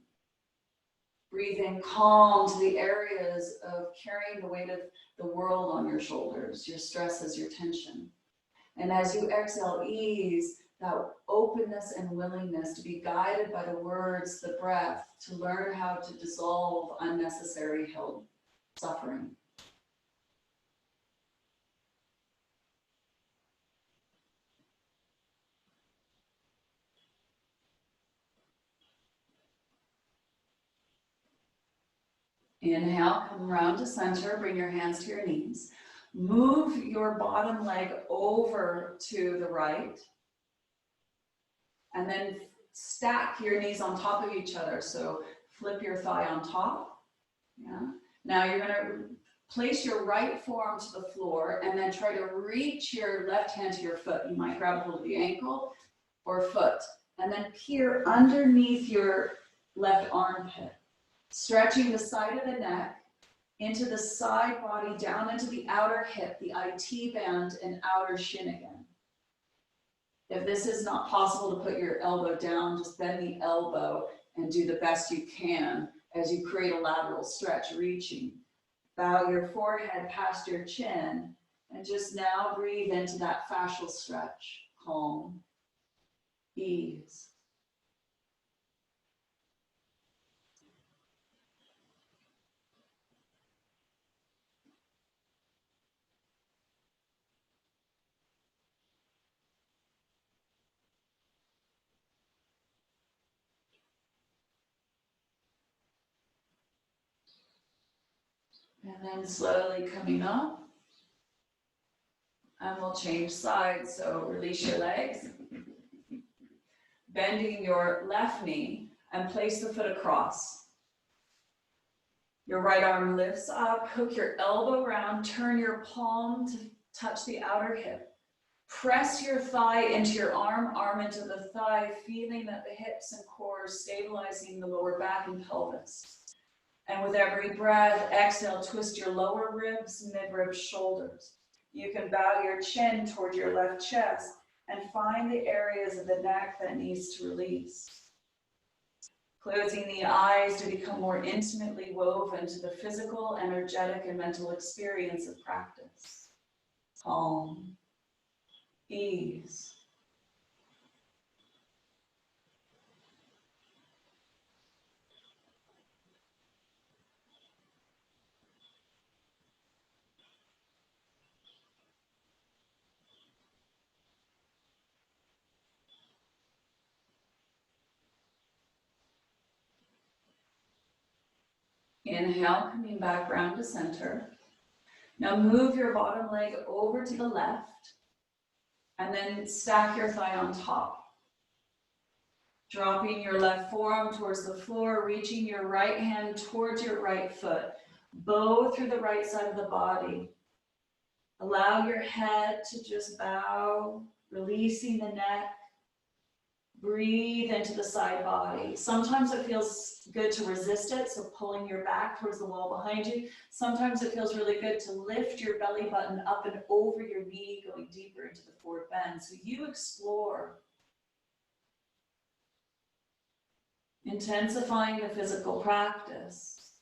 Breathe in calm to the areas of carrying the weight of the world on your shoulders, your stresses, your tension. And as you exhale, ease that openness and willingness to be guided by the words, the breath, to learn how to dissolve unnecessary held suffering. Inhale, come around to center, bring your hands to your knees. Move your bottom leg over to the right. And then stack your knees on top of each other. So flip your thigh on top. Yeah. Now you're going to place your right forearm to the floor and then try to reach your left hand to your foot. You might grab a hold of the ankle or foot. And then peer underneath your left armpit, stretching the side of the neck into the side body, down into the outer hip, the IT band, and outer shin again. If this is not possible to put your elbow down, just bend the elbow and do the best you can as you create a lateral stretch, reaching. Bow your forehead past your chin and just now breathe into that fascial stretch. Calm, ease. And then slowly coming up. And we'll change sides, so release your legs. Bending your left knee and place the foot across. Your right arm lifts up, hook your elbow around, turn your palm to touch the outer hip. Press your thigh into your arm into the thigh, feeling that the hips and core stabilizing the lower back and pelvis. And with every breath, exhale, twist your lower ribs, midribs, shoulders. You can bow your chin toward your left chest and find the areas of the neck that needs to release. Closing the eyes to become more intimately woven to the physical, energetic, and mental experience of practice. Calm, ease. Inhale, coming back round to center. Now move your bottom leg over to the left and then stack your thigh on top. Dropping your left forearm towards the floor, reaching your right hand towards your right foot. Bow through the right side of the body. Allow your head to just bow, releasing the neck. Breathe into the side body. Sometimes it feels good to resist it, so pulling your back towards the wall behind you. Sometimes it feels really good to lift your belly button up and over your knee, going deeper into the forward bend. So you explore. Intensifying the physical practice,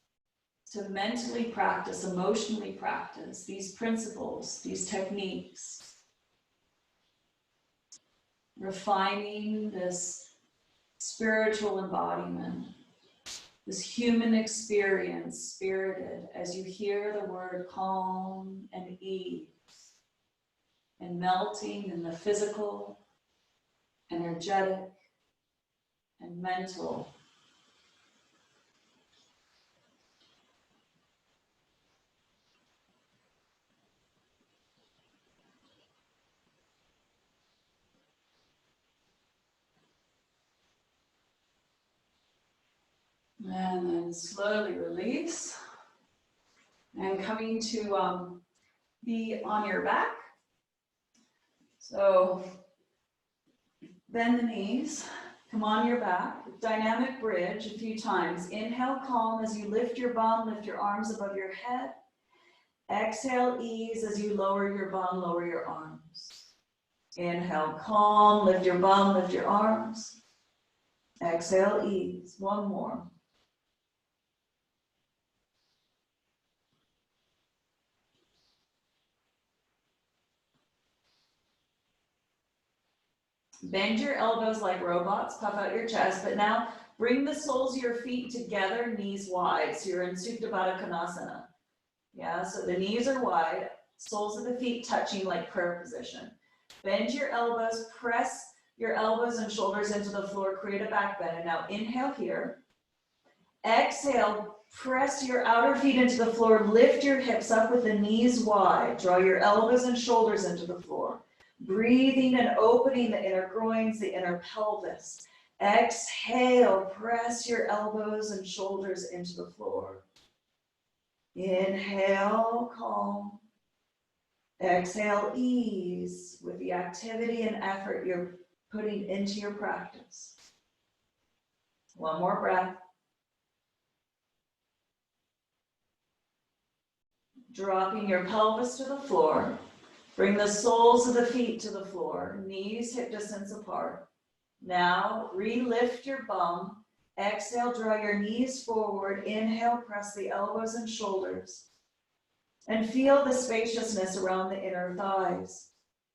to mentally practice, emotionally practice these principles, these techniques. Refining this spiritual embodiment, this human experience, spirited, as you hear the word calm and ease, and melting in the physical, energetic, and mental. And then slowly release. And coming to be on your back. So bend the knees, come on your back, dynamic bridge a few times. Inhale, calm as you lift your bum, lift your arms above your head. Exhale, ease as you lower your bum, lower your arms. Inhale, calm, lift your bum, lift your arms. Exhale, ease. One more. Bend your elbows like robots, puff out your chest, but now bring the soles of your feet together, knees wide. So you're in Supta Baddha Konasana. Yeah, so the knees are wide, soles of the feet touching like prayer position. Bend your elbows, press your elbows and shoulders into the floor, create a back bend. And now inhale here. Exhale, press your outer feet into the floor, lift your hips up with the knees wide. Draw your elbows and shoulders into the floor. Breathing and opening the inner groins, the inner pelvis. Exhale, press your elbows and shoulders into the floor. Inhale, calm. Exhale, ease with the activity and effort you're putting into your practice. One more breath. Dropping your pelvis to the floor. Bring the soles of the feet to the floor, knees hip distance apart. Now, re-lift your bum. Exhale, draw your knees forward. Inhale, press the elbows and shoulders. And feel the spaciousness around the inner thighs,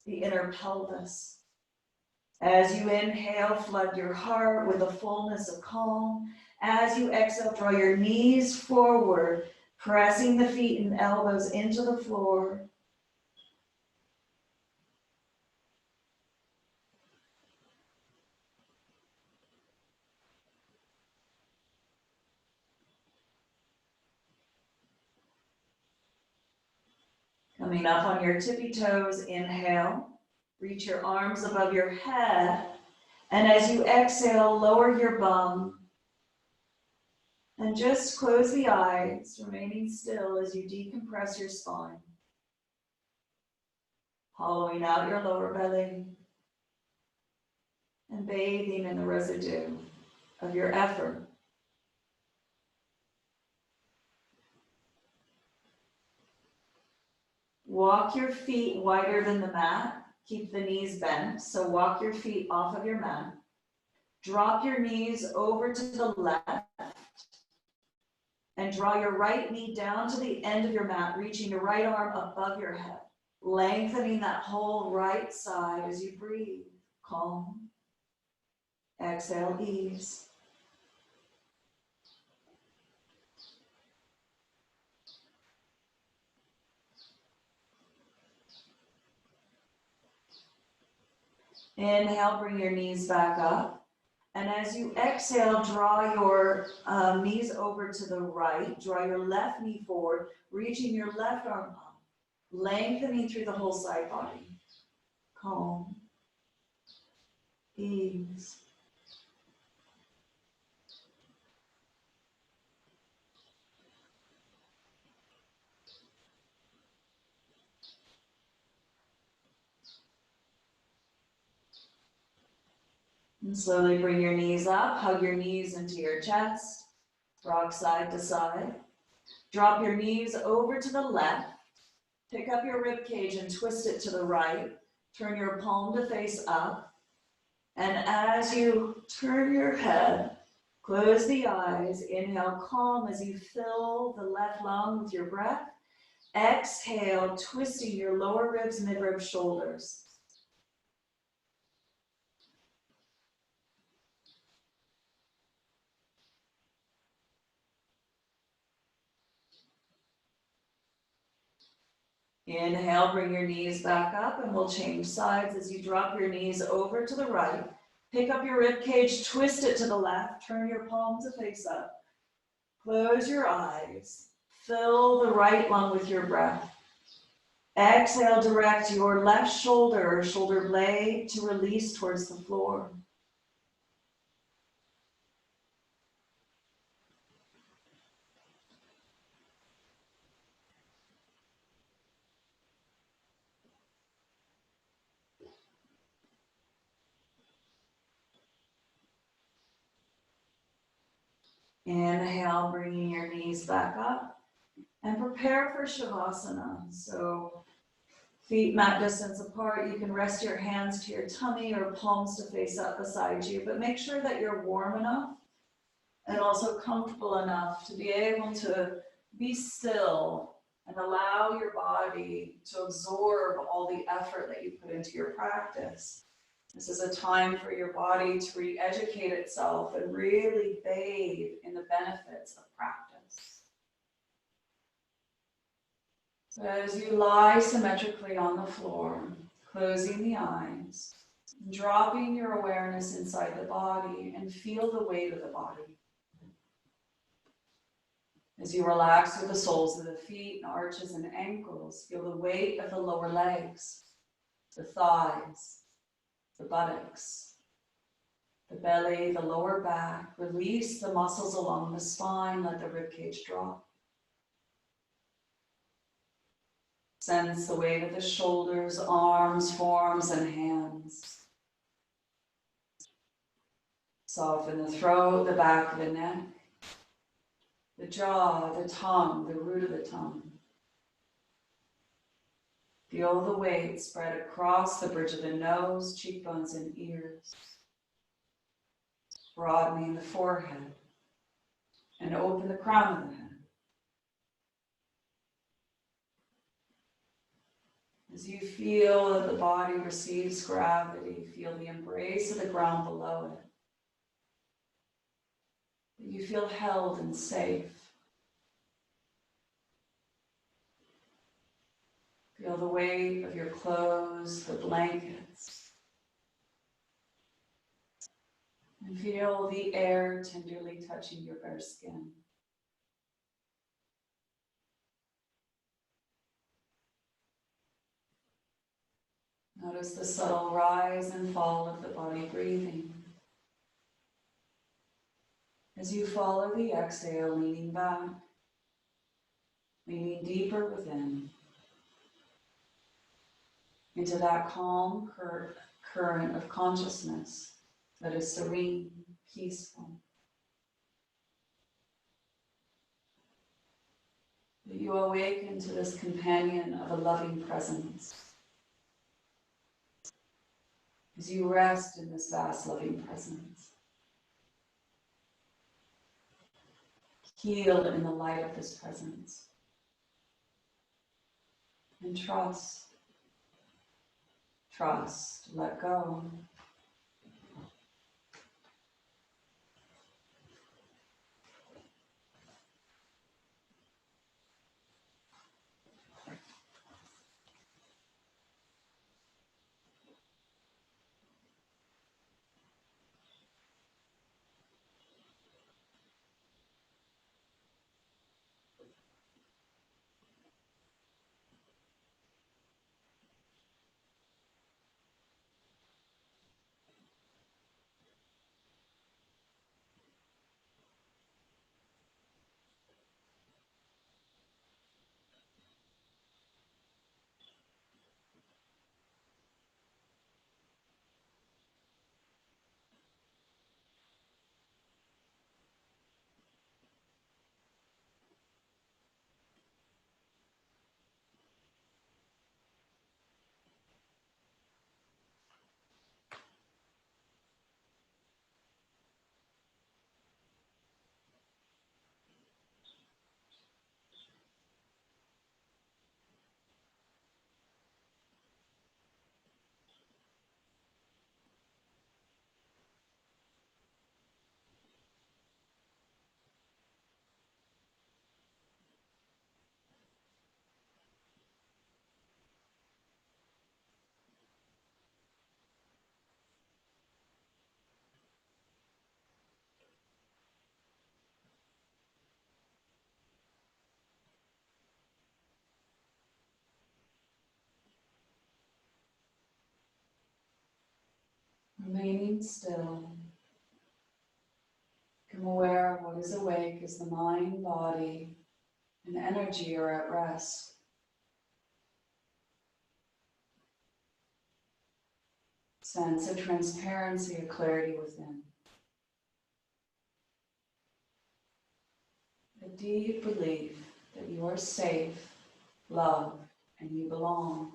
the inner pelvis. As you inhale, flood your heart with a fullness of calm. As you exhale, draw your knees forward, pressing the feet and elbows into the floor. Coming up on your tippy toes, inhale. Reach your arms above your head. And as you exhale, lower your bum. And just close the eyes, remaining still as you decompress your spine. Hollowing out your lower belly. And bathing in the residue of your effort. Walk your feet wider than the mat. Keep the knees bent. So walk your feet off of your mat. Drop your knees over to the left. And draw your right knee down to the end of your mat, reaching your right arm above your head. Lengthening that whole right side as you breathe. Calm. Exhale, ease. Inhale, bring your knees back up. And as you exhale, draw your knees over to the right. Draw your left knee forward, reaching your left arm up. Lengthening through the whole side body. Calm. Ease. And slowly bring your knees up, hug your knees into your chest, rock side to side. Drop your knees over to the left, pick up your rib cage and twist it to the right. Turn your palm to face up. And as you turn your head, close the eyes, inhale calm as you fill the left lung with your breath. Exhale, twisting your lower ribs, mid-rib, shoulders. Inhale, bring your knees back up and we'll change sides as you drop your knees over to the right. Pick up your rib cage, twist it to the left, turn your palms to face up. Close your eyes. Fill the right lung with your breath. Exhale, direct your left shoulder or shoulder blade to release towards the floor. Inhale, bringing your knees back up and prepare for Shavasana. So feet mat distance apart. You can rest your hands to your tummy or palms to face up beside you, but make sure that you're warm enough and also comfortable enough to be able to be still and allow your body to absorb all the effort that you put into your practice. This is a time for your body to re-educate itself and really bathe in the benefits of practice. So as you lie symmetrically on the floor, closing the eyes, dropping your awareness inside the body and feel the weight of the body. As you relax through the soles of the feet and arches and ankles, feel the weight of the lower legs, the thighs, the buttocks, the belly, the lower back. Release the muscles along the spine, let the ribcage drop. Sense the weight of the shoulders, arms, forearms, and hands. Soften the throat, the back of the neck, the jaw, the tongue, the root of the tongue. Feel the weight spread across the bridge of the nose, cheekbones, and ears. Broadening the forehead and open the crown of the head. As you feel that the body receives gravity, feel the embrace of the ground below it. That you feel held and safe. Feel the weight of your clothes, the blankets. And feel the air tenderly touching your bare skin. Notice the subtle rise and fall of the body breathing. As you follow the exhale, leaning back, leaning deeper within, into that calm current of consciousness that is serene, peaceful. That you awaken to this companion of a loving presence. As you rest in this vast loving presence. Heal in the light of this presence. And trust, let go. still. Become aware of what is awake as the mind, body, and energy are at rest. Sense a transparency, a clarity within. A deep belief that you are safe, loved, and you belong.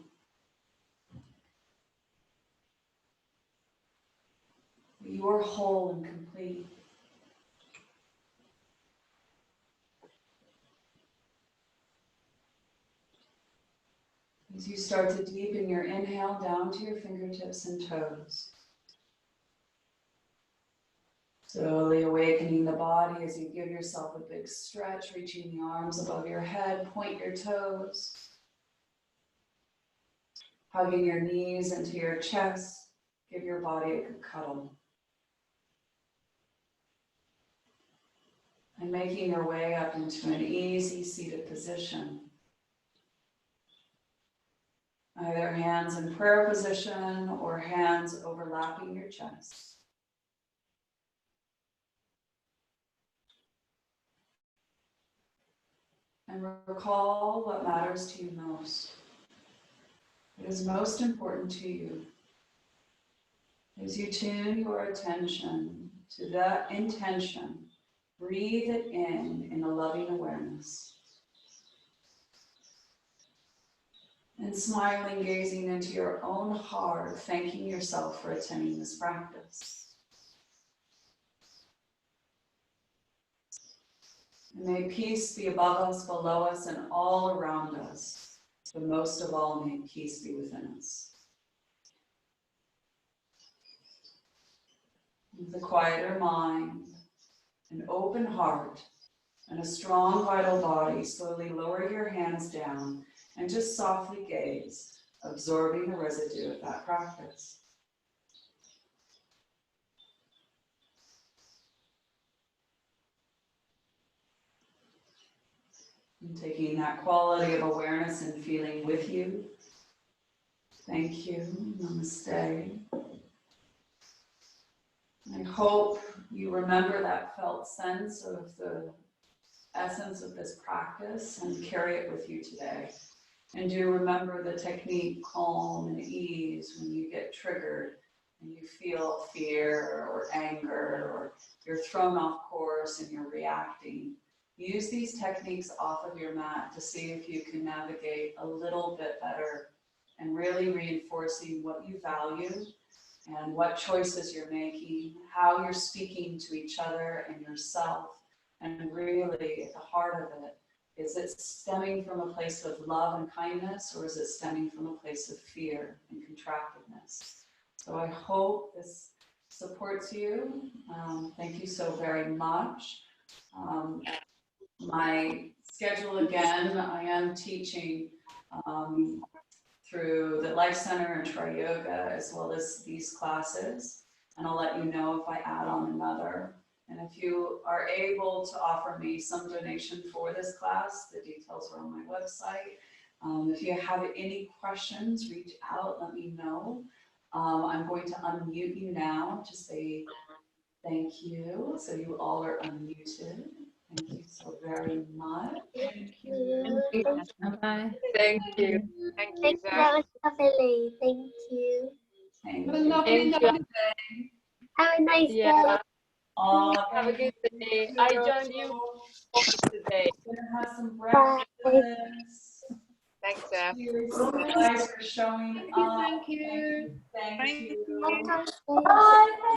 You are whole and complete. As you start to deepen your inhale down to your fingertips and toes. Slowly awakening the body as you give yourself a big stretch, reaching the arms above your head, point your toes. Hugging your knees into your chest, give your body a good cuddle. And making your way up into an easy seated position. Either hands in prayer position or hands overlapping your chest. And recall what matters to you most. What is most important to you. As you tune your attention to that intention, breathe it in a loving awareness. And smiling, gazing into your own heart, thanking yourself for attending this practice. And may peace be above us, below us, and all around us. But most of all, may peace be within us. With a quieter mind, an open heart, and a strong vital body, slowly lower your hands down and just softly gaze, absorbing the residue of that practice. And taking that quality of awareness and feeling with you. Thank you. Namaste. I hope you remember that felt sense of the essence of this practice and carry it with you today. And do remember the technique, calm and ease, when you get triggered and you feel fear or anger or you're thrown off course and you're reacting. Use these techniques off of your mat to see if you can navigate a little bit better and really reinforcing what you value and what choices you're making, how you're speaking to each other and yourself. And really, at the heart of it, is it stemming from a place of love and kindness, or is it stemming from a place of fear and contractedness? So I hope this supports you. Thank you so very much. My schedule again, I am teaching through the Life Center and Tri Yoga, as well as these classes. And I'll let you know if I add on another. And if you are able to offer me some donation for this class, the details are on my website. If you have any questions, reach out, let me know. I'm going to unmute you now to say thank you. So you all are unmuted. Thank you so very much. Thank you. Bye-bye. Thank you. Thank you, That was lovely. Thank you. Thank Have a you. lovely, Thank you. lovely day. Have a nice Yeah. day. Have a good day. I joined you today. We're gonna have some Bye. breakfast. Thanks, Sam. Cheers. You guys for showing up. Thank you. Thank you. Have a nice day. Bye.